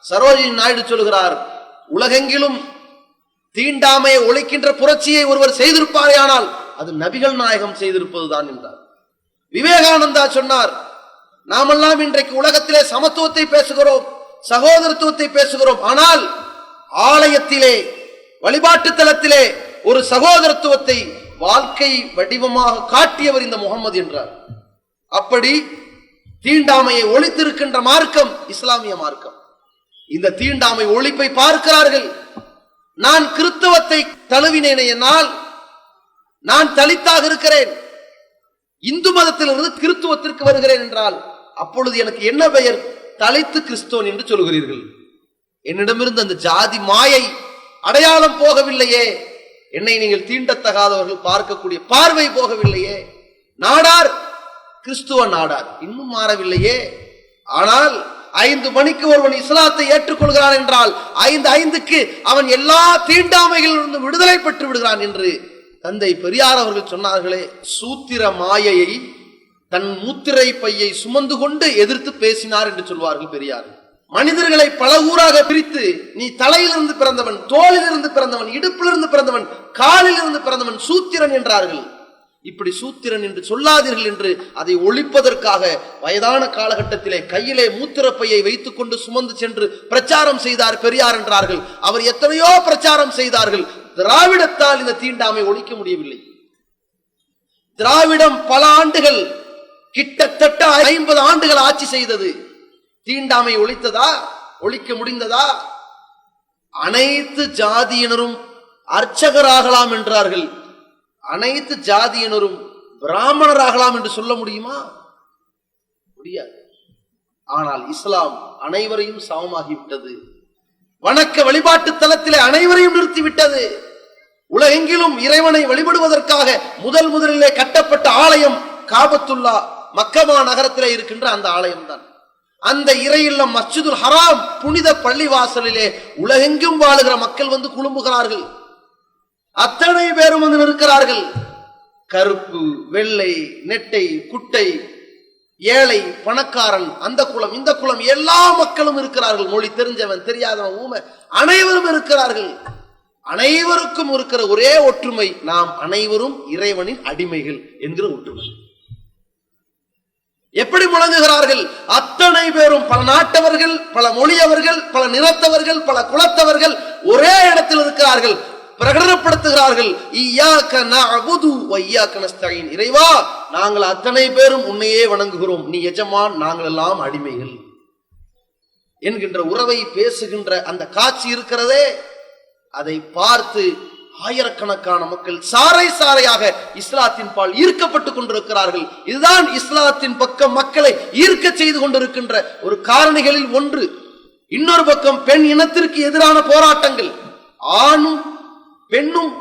சரோஜினி நாயுடு சொல்கிறார், உலகெங்கிலும் தீண்டாமையை ஒழிக்கின்ற புரட்சியை ஒருவர் செய்திருப்பாரே ஆனால் அது நபிகள் நாயகம் செய்திருப்பதுதான் என்றார். விவேகானந்தா சொன்னார், நாமெல்லாம் இன்றைக்கு உலகத்திலே சமத்துவத்தை பேசுகிறோம், சகோதரத்துவத்தை பேசுகிறோம், ஆனால் ஆலயத்திலே வழிபாட்டு தலத்திலே ஒரு சகோதரத்துவத்தை வாழ்க்கை வடிவமாக காட்டியவர் இந்த முகமது என்றார். அப்படி தீண்டாமையை ஒழித்திருக்கின்ற மார்க்கம் இஸ்லாமிய மார்க்கம். இந்த தீண்டாமை ஒழிப்பை பார்க்கிறார்கள். நான் கிறிஸ்தவத்தை தழுவினேன், என்னால் நான் தலித்தாக இருக்கிறேன், இந்து மதத்திலிருந்து கிறிஸ்துவத்திற்கு வருகிறேன் என்றால் அப்பொழுது எனக்கு என்ன பெயர்? தலித்து கிறிஸ்தவன் என்று சொல்கிறீர்கள். என்னிடமிருந்து அந்த ஜாதி மாயை அடையாளம் போகவில்லையே, என்னை நீங்கள் தீண்டத்தகாதவர்கள் பார்க்கக்கூடிய பார்வை போகவில்லையே. நாடார் கிறிஸ்துவ நாடார் இன்னும் மாறவில்லையே. ஆனால் 5 மணிக்கு ஒருவன் இஸ்லாத்தை ஏற்றுக்கொள்கிறான் என்றால் 5:05க்கு அவன் எல்லா தீண்டாமைகளிலிருந்து விடுதலை பெற்று விடுகிறான் என்று தந்தை பெரியார் அவர்கள் சொன்னார்களே. சூத்திர மாயையை தன் முத்திரை பையை சுமந்து கொண்டு எதிர்த்து பேசினார் என்று சொல்வார்கள் பெரியார். மனிதர்களை பல ஊராக பிரித்து, நீ தலையிலிருந்து பிறந்தவன், தோளிலிருந்து பிறந்தவன், இடுப்பிலிருந்து பிறந்தவன், காலிலிருந்து பிறந்தவன் சூத்திரன் என்றார்கள். இப்படி சூத்திரன் என்று சொல்லாதீர்கள் என்று அதை ஒழிப்பதற்காக வயதான காலகட்டத்திலே கையிலே மூத்திரப்பையை வைத்துக் கொண்டு சுமந்து சென்று பிரச்சாரம் செய்தார் பெரியார் என்றார்கள். அவர் எத்தனையோ பிரச்சாரம் செய்தார்கள். திராவிடத்தால் இந்த தீண்டாமை ஒழிக்க முடியவில்லை. திராவிடம் பல ஆண்டுகள், கிட்டத்தட்ட 50 ஆண்டுகள் ஆட்சி செய்தது. தீண்டாமை ஒழித்ததா? ஒழிக்க முடிந்ததா? அனைத்து ஜாதியினரும் அர்ச்சகராகலாம் என்றார்கள். அனைத்து ஜாதியினரும் பிராமணராகலாம் என்று சொல்ல முடியுமா? முடியாது. ஆனால் இஸ்லாம் அனைவரையும் சமமாகிவிட்டது. வணக்க வழிபாட்டு தலத்திலே அனைவரையும் நிறுத்திவிட்டது. உலகெங்கிலும் இறைவனை வழிபடுவதற்காக முதலிலே கட்டப்பட்ட ஆலயம் காபத்துல்லா, மக்கமா நகரத்திலே இருக்கின்ற அந்த ஆலயம் தான். அந்த இறை இல்லம் மஸ்ஜிதுல் ஹராம் புனித பள்ளிவாசலிலே உலகெங்கும் வாழுகிற மக்கள் வந்து குழும்புகிறார்கள். அத்தனை பேரும் வந்து நிற்கிறார்கள். கருப்பு, வெள்ளை, நெட்டை, குட்டை, ஏழை, பணக்காரன், அந்த குலம் இந்த குலம் எல்லா மக்களும் இருக்கிறார்கள். மொழி தெரிஞ்சவன், தெரியாதவன், ஊமை, அனைவரும் இருக்கிறார்கள். அனைவருக்கும் இருக்கிற ஒரே ஒற்றுமை, நாம் அனைவரும் இறைவனின் அடிமைகள் என்கிற ஒற்றுமை. எப்படி முழங்குகிறார்கள்? அத்தனை பேரும் பல நாட்டவர்கள், பல மொழியவர்கள், பல நிறத்தவர்கள், பல குலத்தவர்கள் ஒரே இடத்தில் இருக்கிறார்கள். பிரகடனப்படுத்துகிறார்கள், இய்யாக நஅபுது வ இய்யாக நஸ்தஈன், இறைவா நாங்கள் அத்தனை பேரும் உன்னையே வணங்குகிறோம், நீ எஜமான், நாங்கள் எல்லாம் அடிமைகள் என்கின்ற உறவை பேசுகின்ற அந்த காட்சி இருக்கிறதே, அதை பார்த்து ஆயிரக்கணக்கான மக்கள் சாறை சாறையாக இஸ்லாத்தின் பால் ஈர்க்கப்பட்டுக் கொண்டிருக்கிறார்கள். இதுதான் இஸ்லாத்தின் பக்கம் மக்களை ஈர்க்க செய்து கொண்டிருக்கின்ற ஒரு காரணிகளில் ஒன்று. இன்னொரு பக்கம் பெண் இனத்திற்கு எதிரான போராட்டங்கள், ஆணும் பெண்ணும்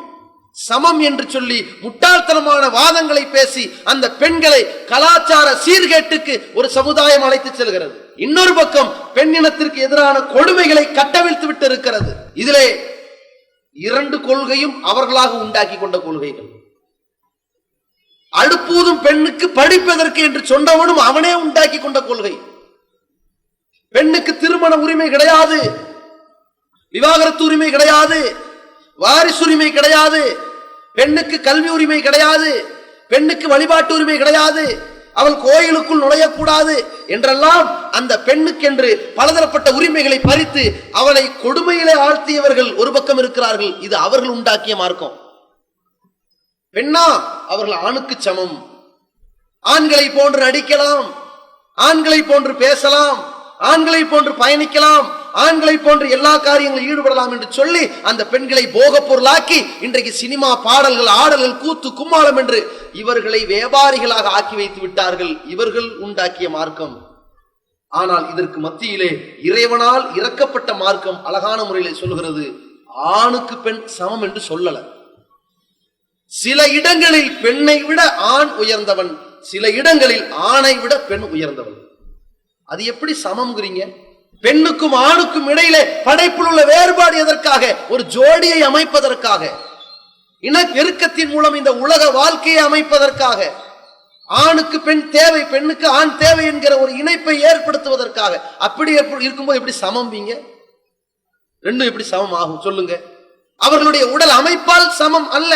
சமம் என்று சொல்லி முட்டாள்தனமான வாதங்களை பேசி அந்த பெண்களை கலாச்சார சீர்கேட்டுக்கு ஒரு சமுதாயம் அழைத்து செல்கிறது. இன்னொரு பக்கம் பெண் இனத்திற்கு எதிரான கொடுமைகளை கட்டவிழ்த்து விட்டு இருக்கிறது. இதிலே இரண்டு கொள்கையும் அவர்களாக உண்டாக்கி கொண்ட கொள்கைகள். அடுப்பூதும் பெண்ணுக்கு படிப்பதற்கு என்று சொன்னவனும் அவனே உண்டாக்கி கொண்ட கொள்கை. பெண்ணுக்கு திருமண உரிமை கிடையாது, விவாகரத்து உரிமை கிடையாது, வாரிசுரிமை கிடையாது, பெண்ணுக்கு கல்வி உரிமை கிடையாது, பெண்ணுக்கு வழிபாட்டு உரிமை கிடையாது, அவள் கோயிலுக்குள் நுழையக்கூடாது என்றெல்லாம் அந்த பெண்ணுக்கென்று பலதரப்பட்ட உரிமைகளை பறித்து அவளை கொடுமையிலே ஆழ்த்தியவர்கள் ஒரு பக்கம் இருக்கிறார்கள். இது அவர்கள் உண்டாக்கிய மார்க்கம். பெண்ணா அவர்கள் ஆணுக்கு சமம், ஆண்களை போன்று நடிக்கலாம், ஆண்களை போன்று பேசலாம், ஆண்களை போன்று பயணிக்கலாம், ஆண்களை போன்று எல்லா காரியங்களும் ஈடுபடலாம் என்று சொல்லி அந்த பெண்களை போக பொருளாக்கி இன்றைக்கு சினிமா பாடல்கள், ஆடல்கள், கூத்து, கும்மாளம் என்று இவர்களை வியாபாரிகளாக ஆக்கி வைத்து விட்டார்கள். இவர்கள் உண்டாக்கிய மார்க்கம். ஆனால் இதற்கு மத்தியிலே இறைவனால் இறக்கப்பட்ட மார்க்கம் அழகான முறையிலே சொல்கிறது, ஆணுக்கு பெண் சமம் என்று சொல்லல. சில இடங்களில் பெண்ணை விட ஆண் உயர்ந்தவன், சில இடங்களில் ஆணை விட பெண் உயர்ந்தவன். அது எப்படி சமம்ங்கிறீங்க? பெண்ணுக்கும் ஆணுக்கும் இடையிலே படைப்பில் உள்ள வேறுபாடு எதற்காக? ஒரு ஜோடியை அமைப்பதற்காக, இனப்பெருக்கத்தின் மூலம் இந்த உலக வாழ்க்கையை அமைப்பதற்காக. ஆணுக்கு பெண் தேவை, பெண்ணுக்கு ஆண் தேவை என்கிற ஒரு இணைப்பை ஏற்படுத்துவதற்காக. அப்படி இருக்கும்போது எப்படி சமம்பீங்க? ரெண்டும் எப்படி சமம் ஆகும் சொல்லுங்க? அவர்களுடைய உடல் அமைப்பால் சமம் அல்ல,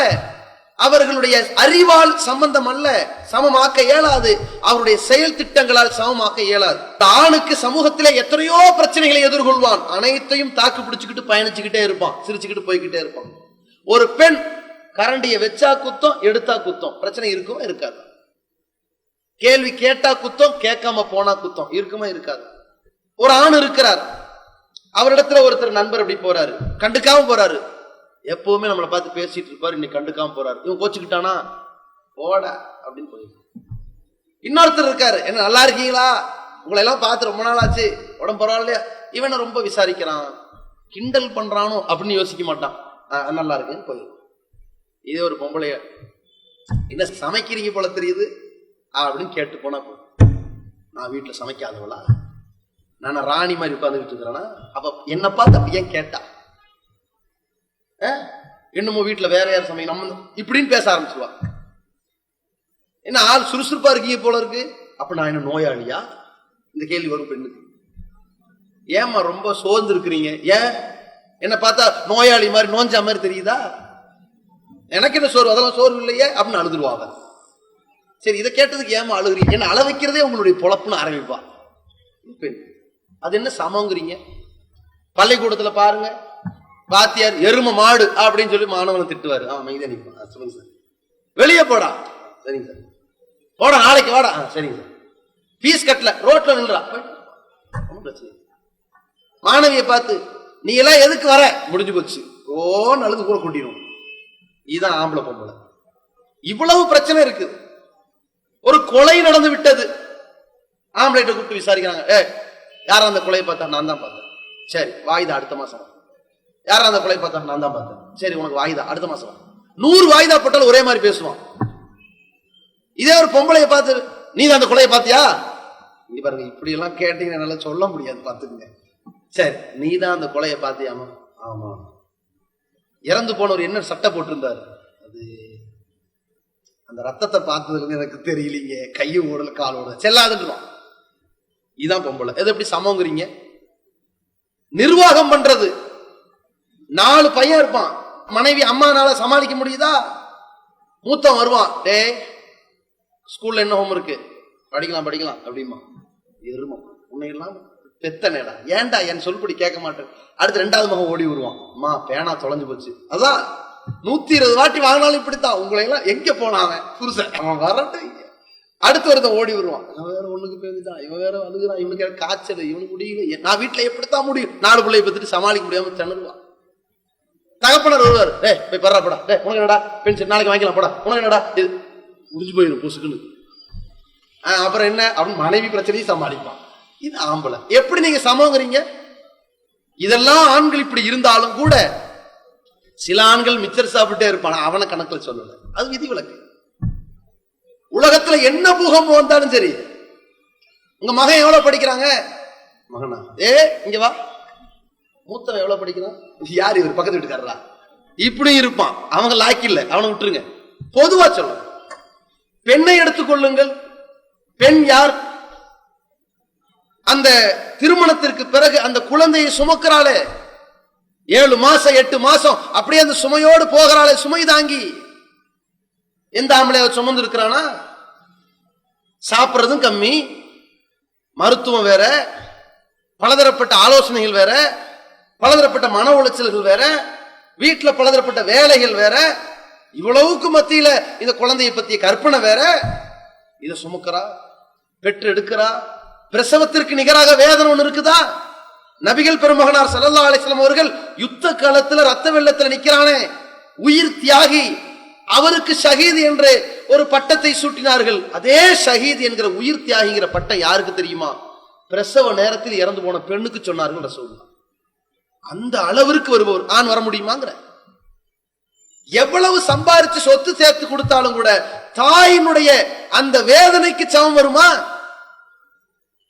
அவர்களுடைய அறிவால் சம்பந்தம் அல்ல, சமமாக்க இயலாது. அவருடைய செயல் திட்டங்களால் சமமாக்க இயலாது. ஆணுக்கு சமூகத்திலே எத்தனையோ பிரச்சனைகளை எதிர்கொள்வான், அனைத்தையும் தாக்கு பிடிச்சுக்கிட்டு பயணிச்சுக்கிட்டே இருப்பான், சிரிச்சுக்கிட்டு போய்கிட்டே இருப்பான். ஒரு பெண் கரண்டியை வச்சா குத்தம், எடுத்தா குத்தம், பிரச்சனை இருக்குமா இருக்காது. கேள்வி கேட்டா குத்தம், கேட்காம போனா குத்தம், இருக்குமா இருக்காது. ஒரு ஆண் இருக்கிறார், அவரிடத்துல ஒருத்தர் நண்பர் அப்படி போறாரு, கண்டுக்காம போறாரு, எப்பவுமே நம்மளை பார்த்து பேசிட்டு இருப்பாரு, இன்னைக்கு கண்டுக்காம போறாரு, இவன் கோச்சுக்கிட்டானா போட அப்படின்னு போயிரு. இன்னொருத்தர் இருக்காரு, என்ன நல்லா இருக்கீங்களா, உங்களை எல்லாம் பார்த்து ரொம்ப நாள் ஆச்சு, உடம்பு பரவாயில்லையா, இவனை ரொம்ப விசாரிக்கிறான், கிண்டல் பண்றானோ அப்படின்னு யோசிக்க மாட்டான், நல்லா இருக்குன்னு போயிரு. இதே ஒரு பொம்பளைய என்ன சமைக்கிறீங்க போல தெரியுது அப்படின்னு கேட்டு போனா போதும், நான் வீட்டுல சமைக்காதவளா, நான் ராணி மாதிரி உட்கார்ந்துகிட்டு இருக்கிறேன்னா, அப்ப என்ன பார்த்து அப்படி ஏன் கேட்டா, என்னமோ வீட்டுல வேற யார் சமைக்க நம்ம இப்படின்னு பேச ஆரம்பிச்சுவா. என்ன ஆள் சுறுசுறுப்பா இருக்கீங்க போல இருக்கு, அப்ப நான் என்ன நோயாளியா? இந்த கேள்வி வரும் பெண்ணுக்கு. ஏமா ரொம்ப சோர்ந்து இருக்கிறீங்க, ஏன் என்ன பார்த்தா நோயாளி மாதிரி நோஞ்சா மாதிரி தெரியுதா, எனக்கு என்ன சோர்வு, அதெல்லாம் சோர்வு இல்லையே அப்படின்னு அழுதுருவாங்க. சரி, இதை கேட்டதுக்கு ஏமா அழுகுறீங்க, என்ன அழ வைக்கிறதே உங்களுடைய பொழப்புன்னு ஆரம்பிப்பா பெண். அது என்ன சமங்கிறீங்க? பள்ளிக்கூடத்துல பாருங்க, வாத்தியார் எரும மாடு அப்படின்னு சொல்லி மாணவனை திட்டுவாரு, அமைதியா நிற்பான், சொல்லுங்க சார், வெளியே போடா, சரிங்க சார், போடா நாளைக்கு வாடா, சரிங்க சார், ஃபீஸ் கட்டல ரோட்ல நின்றா, பிரச்சனை. மாணவியை பார்த்து நீ எல்லாம் எதுக்கு வர, முடிஞ்சு போச்சு, ஓன்னு அழுது கூட கூட்டிடும். இதுதான் ஆம்பளை பொம்பளை. இவ்வளவு பிரச்சனை இருக்குது. ஒரு கொலை நடந்து விட்டது, ஆம்பளைட்ட கூப்பிட்டு விசாரிக்கிறாங்க, யாரா அந்த கொலையை பார்த்தா, நான் தான் பார்த்தேன், சரி வாய்தா அடுத்த மாசம். யாரா அந்த கொலை பார்த்தா, நான் தான் பார்த்தேன், சரி உனக்கு வாய்தா அடுத்த மாசம். 100 வாய்தா போட்டாலும் ஒரே மாதிரி பேசுவான். இதே ஒரு பொம்பளைய பார்த்து நீ தான் அந்த கொலையை பார்த்தியா, நீ பாருங்க இப்படி எல்லாம் கேட்டீங்க என்னால சொல்ல முடியாது, பார்த்துக்குங்க. சரி நீ தான் அந்த கொலையை பார்த்தியாமா, ஆமா. இறந்து போனவர் என்ன சட்டை போட்டிருந்தாரு, அது அந்த ரத்தத்தை பார்த்ததுல எனக்கு தெரியலீங்க, கையும் ஓடல கால் ஓடல, செல்லாதுன்றான். இதுதான் பொம்பளை. எது எப்படி சமங்கிறீங்க? நிர்வாகம் பண்றது, 4 பையன் இருப்பான், மனைவி அம்மானால சமாளிக்க முடியுதா? மூத்தம் வருவான், டே ஸ்கூல்ல என்ன ஹோம் இருக்கு, படிக்கலாம் படிக்கலாம் அப்படிமா, எருமா உன்னையெல்லாம் பெத்த நேடா, ஏன்டா என் சொல்படி கேட்க மாட்டேன். அடுத்து 2வது மகன் ஓடி வருவான், அம்மா பேனா தொலைஞ்சு போச்சு. அதான் 120 வாட்டி வாங்கினாலும் இப்படித்தான், உங்களை எல்லாம் எங்க போனாங்க புருஷன், அவன் வரட்டும். அடுத்து ஒருத்தன் ஓடி வருவான், அவன் வேற ஒண்ணுக்கு பேருதான், இவன் வேற அழுகுறான், இவனுக்கு காய்ச்சல், இவனுக்கு முடியல, நான் வீட்டுல எப்படித்தான் முடியும், 4 பிள்ளையை பத்திட்டு சமாளிக்க முடியாம திணறுவான். தகப்பனர் வருவார், போய் பரா போடா, உனக்கு என்னடா பென்ஷன் நாளைக்கு வாங்கிக்கலாம் போடா, உனக்கு என்னடா, இது முடிஞ்சு போயிடும் பொசுக்குன்னு. அப்புறம் என்ன அப்படின்னு மனைவி பிரச்சனையும் சமாளிப்பான். இது ஆம்பளை. எப்படி நீங்க சமங்கிறீங்க? இதெல்லாம் ஆண்கள் இப்படி இருந்தாலும் கூட சில ஆண்கள் மிச்சர் சாப்பிட்டே இருப்பான, அவனை கணக்கில் சொல்லல, அது விதிவிலக்கு. உலகத்துல என்ன பூகம்பம் வந்தாலும் சரி, உங்க மகன் எவ்வளவு படிக்கிறாங்க, மகனா இங்க வா, மூத்தவன் எவ்வளவு படிக்கிறான், யார் இவர் பக்கத்து வீட்டுக்காரரா, இப்படி இருப்பான். அவங்க லாக்கி இல்ல, அவனை விட்டுருங்க. பொதுவா சொல்ல, பெண்ணை எடுத்துக்கொள்ளுங்கள். பெண் யார்? அந்த திருமணத்திற்கு பிறகு அந்த குழந்தையை சுமக்கிறாளே, 7 மாசம் 8 மாசம் அப்படியே அந்த சுமையோடு போகிறாளே, சுமை தாங்கி. எந்த ஆம்பளைய சுமந்து இருக்கிறானா? சாப்பிட்றதும் கம்மி, மருத்துவம் வேற, பலதரப்பட்ட ஆலோசனைகள் வேற, பலதரப்பட்ட மன உளைச்சல்கள் வேற, வீட்டுல பலதரப்பட்ட வேலைகள் வேற, இவ்வளவுக்கு மத்தியில இந்த குழந்தையை பத்திய கற்பனை வேற. இதை சுமக்கிறா, பெற்று எடுக்கிறா. பிரசவத்திற்கு நிகராக வேதனை ஒண்ணு இருக்குதா? நபிகள் பெருமகனார் ஸல்லல்லாஹு அலைஹி வஸல்லம் அவர்கள் யுத்த காலத்துல ரத்த வெள்ளத்துல நிக்கிறானே, உயிர் தியாகி, அவருக்கு ஷஹீத் என்று ஒரு பட்டத்தை சூட்டினார்கள். அதே ஷஹீத் என்கிற உயிர் தியாகிங்கிற பட்டம் யாருக்கு தெரியுமா? பிரசவ நேரத்தில் இறந்து போன பெண்ணுக்கு சொன்னார்கள் ரசூலுல்லாஹ். அந்த அளவிற்கு வருபவர் ஆண் வர முடியுமாங்கிற. எவ்வளவு சம்பாரிச்சு சொத்து சேர்த்து கொடுத்தாலும் கூட தாயினுடைய அந்த வேதனைக்கு சமம் வருமா?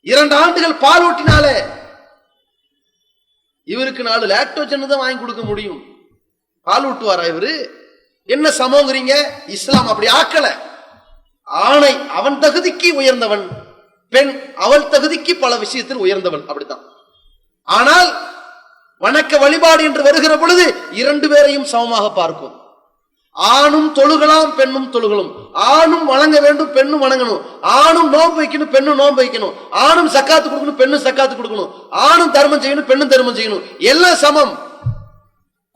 2 ஆண்டுகள் பால் ஊட்டினாலே இவருக்கு 4 லாக்டோஜன் தான் வாங்கி கொடுக்க முடியும். பால் ஊட்டுவாரா இவரு? என்ன சமங்கிறீங்க? இஸ்லாம் அப்படி ஆக்கல. ஆணை அவன் தகுதிக்கு உயர்ந்தவன், பெண் அவள் தகுதிக்கு பல விஷயத்தில் உயர்ந்தவன், அப்படித்தான். ஆனால் வணக்க வழிபாடு என்று வருகிற பொழுது 2 பேரையும் சமமாக பார்க்கும். ஆணும் தொழுகலாம், பெண்ணும் தொழுகலாம். ஆணும் வணங்க வேண்டும், பெண்ணும் வணங்கணும். ஆணும் நோன்பு வைக்கணும், பெண்ணும் நோன்பு வைக்கணும். ஆணும் சக்காத்து கொடுக்கணும், பெண்ணும் சக்காத்து கொடுக்கணும். ஆணும் தர்மம் செய்யணும், பெண்ணும் தர்மம் செய்யணும். எல்லாம் சமம்.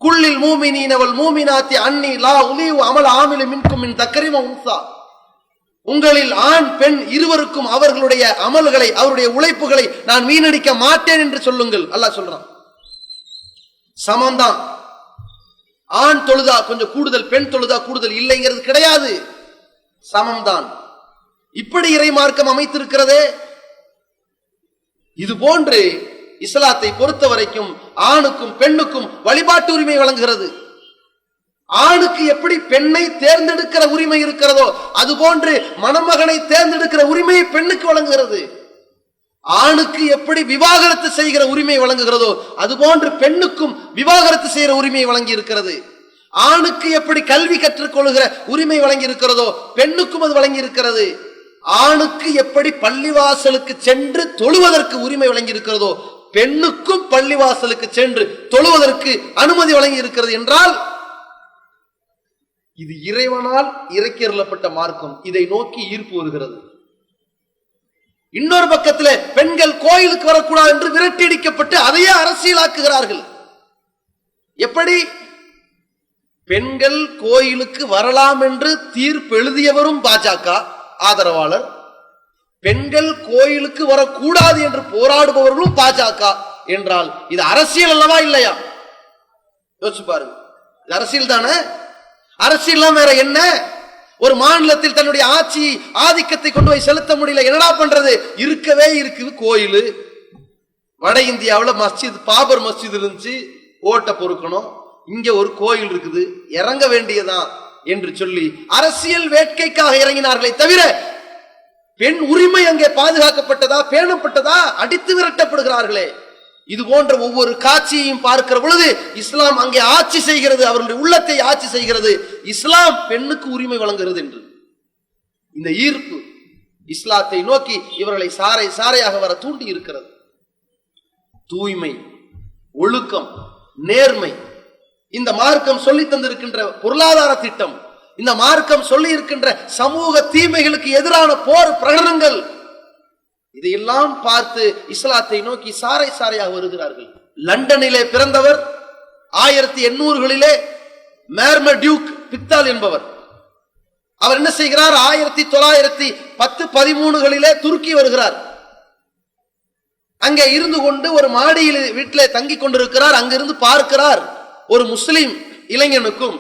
குல்லில் மூமினீன வல் மூமினாத்தி அன்னி லா உலியு அமல் ஆமிலு மின்கும் மின் தக்கரிம உன்சா. உங்களில் ஆண் பெண் இருவருக்கும் அவர்களுடைய அமல்களை, அவருடைய உழைப்புகளை நான் வீணடிக்க மாட்டேன் என்று சொல்லுங்கள். அல்லாஹ் சொல்றான். சமம்தான். ஆண் தொழுதா கொஞ்சம் கூடுதல், பெண் தொழுதா கூடுதல் இல்லைங்கிறது கிடையாது, சமம்தான். இப்படி இறை மார்க்கம் அமைத்திருக்கிறதே. இது போன்று இஸ்லாத்தை பொறுத்த வரைக்கும் ஆணுக்கும் பெண்ணுக்கும் வழிபாட்டு உரிமை வழங்குகிறது. ஆணுக்கு எப்படி பெண்ணை தேர்ந்தெடுக்கிற உரிமை இருக்கிறதோ அதுபோன்று மணமகனை தேர்ந்தெடுக்கிற உரிமையை பெண்ணுக்கு வழங்குகிறது. ஆணுக்கு எப்படி விவாகரத்து செய்கிற உரிமை வழங்குகிறதோ அதுபோன்று பெண்ணுக்கும் விவாகரத்து செய்கிற உரிமை வழங்கி இருக்கிறது. ஆணுக்கு எப்படி கல்வி கற்றுக்கொள்கிற உரிமை வழங்கி இருக்கிறதோ பெண்ணுக்கும் அது வழங்கி இருக்கிறது. ஆணுக்கு எப்படி பள்ளிவாசலுக்கு சென்று தொழுவதற்கு உரிமை வழங்கி இருக்கிறதோ பெண்ணுக்கும் பள்ளிவாசலுக்கு சென்று தொழுவதற்கு அனுமதி வழங்கி இருக்கிறது. என்றால் இது இறைவனால் இறக்கியருளப்பட்ட மார்க்கம். இதை நோக்கி ஈர்ப்பு வருகிறது. இன்னொரு பக்கத்தில் பெண்கள் கோயிலுக்கு வரக்கூடாது என்று விரட்டியடிக்கப்பட்டு அதையே அரசியலாக்குகிறார்கள். எப்படி? பெண்கள் கோயிலுக்கு வரலாம் என்று தீர்ப்பு எழுதியவரும் பாஜக ஆதரவாளர், பெண்கள் கோயிலுக்கு வரக்கூடாது என்று போராடுபவர்களும் பாஜக என்றால் இது அரசியல் அல்லவா இல்லையா? யோசிச்சு பாருங்க. இது அரசியல் தானே. அரசியல் வேற என்ன? ஒரு மாநிலத்தில் தன்னுடைய ஆட்சி ஆதிக்கத்தை கொண்டு போய் செலுத்த முடியல, என்னடா பண்றது? இருக்கவே இருக்குது கோயில். வட இந்தியாவில் மஸ்ஜித், பாபர் மஸ்ஜித் இருந்துச்சு, ஓட்ட பொறுக்கணும். இங்க ஒரு கோயில் இருக்குது, இறங்க வேண்டியதான் என்று சொல்லி அரசியல் வேட்கைக்காக இறங்கினார்களே தவிர பெண் உரிமை அங்கே பாதுகாக்கப்பட்டதா, பேணப்பட்டதா? அடித்து விரட்டப்படுகிறார்களே. இது போன்ற ஒவ்வொரு காட்சியையும் பார்க்கிற பொழுது இஸ்லாம் அங்கே ஆட்சி செய்கிறது, அவருடைய உள்ளத்தை ஆட்சி செய்கிறது. இஸ்லாம் பெண்ணுக்கு உரிமை வழங்குகிறது என்று இந்த ஈர்ப்பு இஸ்லாத்தை நோக்கி இவர்களை சாறை சாறையாக வர தூண்டி இருக்கிறது. தூய்மை, ஒழுக்கம், நேர்மை, இந்த மார்க்கம் சொல்லி தந்திருக்கின்ற பொருளாதார திட்டம், இந்த மார்க்கம் சொல்லி இருக்கின்ற சமூக தீமைகளுக்கு எதிரான போர் பிரகடனங்கள், இதையெல்லாம் பார்த்து இஸ்லாத்தை நோக்கி சாறை சாறையாக வருகிறார்கள். லண்டனிலே பிறந்தவர், 1800களிலே மேர்மடியூக் பிக்தால் என்பவர். அவர் என்ன செய்கிறார்? 1910-13களிலே துருக்கி வருகிறார். அங்கே இருந்து கொண்டு ஒரு மாடியில் வீட்டிலே தங்கி கொண்டிருக்கிறார். அங்கிருந்து பார்க்கிறார், ஒரு முஸ்லிம் இளைஞனுக்கும்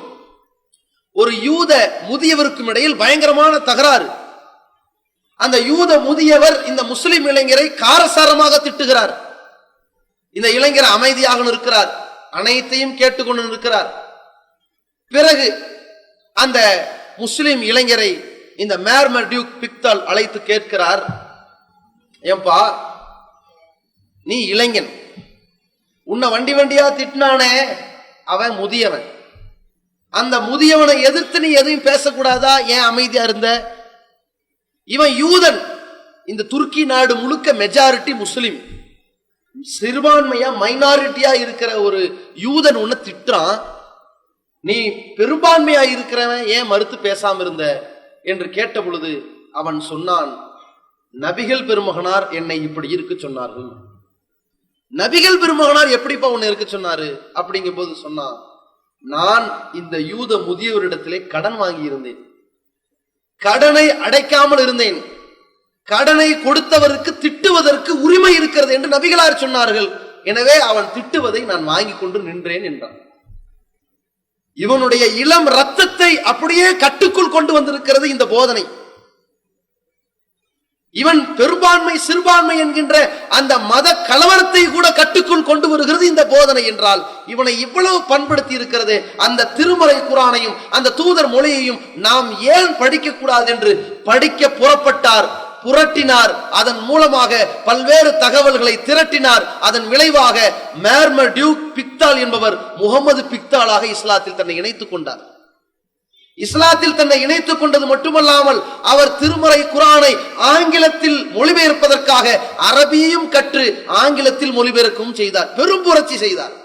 ஒரு யூத முதியவருக்கும் இடையில் பயங்கரமான தகராறு. அந்த யூத முதியவர் இந்த முஸ்லிம் இளைஞரை காரசாரமாக திட்டுகிறார். இந்த இளைஞர் அமைதியாக இருக்கிறார், அனைத்தையும் கேட்டுக்கொண்டு இருக்கிறார். பிறகு அந்த முஸ்லிம் இளைஞரை இந்த மேர்மர் டியூக் பிக்தால் அழைத்து கேட்கிறார், ஏன்பா நீ இளைஞன், உன்னை வண்டி வண்டியா திட்டினானே அவன் முதியவன், அந்த முதியவனை எதிர்த்து நீ எதையும் பேசக்கூடாதா, ஏன் அமைதியா இருந்த? இவன் யூதன், இந்த துருக்கி நாடு முழுக்க மெஜாரிட்டி முஸ்லிம், சிறுபான்மையா மைனாரிட்டியா இருக்கிற ஒரு யூதன் உன்னை திட்டுறான், நீ பெரும்பான்மையா இருக்கிறவன் ஏன் மறுத்து பேசாம இருந்த என்று கேட்ட பொழுது அவன் சொன்னான், நபிகள் பெருமகனார் என்னை இப்படி இருக்க சொன்னார்கள். நபிகள் பெருமகனார் எப்படிப்பா உன்னை இருக்க சொன்னாரு அப்படிங்கும் போது சொன்னான், நான் இந்த யூத முதியோரிடத்திலே கடன் வாங்கி இருந்தேன், கடனை அடைக்காமல் இருந்தேன், கடனை கொடுத்தவருக்கு திட்டுவதற்கு உரிமை இருக்கிறது என்று நபிகளார் சொன்னார்கள், எனவே அவன் திட்டுவதை நான் வாங்கி கொண்டு நின்றேன் என்றான். இவனுடைய இளம் ரத்தத்தை அப்படியே கட்டுக்குள் கொண்டு வந்திருக்கிறது இந்த போதனை. இவன் பெரும்பான்மை சிறுபான்மை என்கின்ற அந்த மத கலவரத்தை கூட கட்டுக்குள் கொண்டு வருகிறது இந்த போதனை என்றால், இவனை இவ்வளவு பண்படுத்தி இருக்கிறது. அந்த திருமறை குர்ஆனையும் அந்த தூதர் மொழியையும் நாம் ஏன் படிக்க கூடாது என்று படிக்க புறப்பட்டார், புரட்டினார், அதன் மூலமாக பல்வேறு தகவல்களை திரட்டினார். அதன் விளைவாக மேர்மர் டியூக் பிக்தால் என்பவர் முகமது பிக்தாலாக இஸ்லாத்தில் தன்னை இணைத்துக் கொண்டார். இஸ்லாத்தில் தன்னை இணைத்துக் கொண்டது மட்டுமல்லாமல் அவர் திருமறை குர்ஆனை ஆங்கிலத்தில் மொழிபெயர்ப்பதற்காக அரபியையும் கற்று ஆங்கிலத்தில் மொழிபெயர்க்கவும் செய்தார், பெரும் புரட்சி செய்தார்.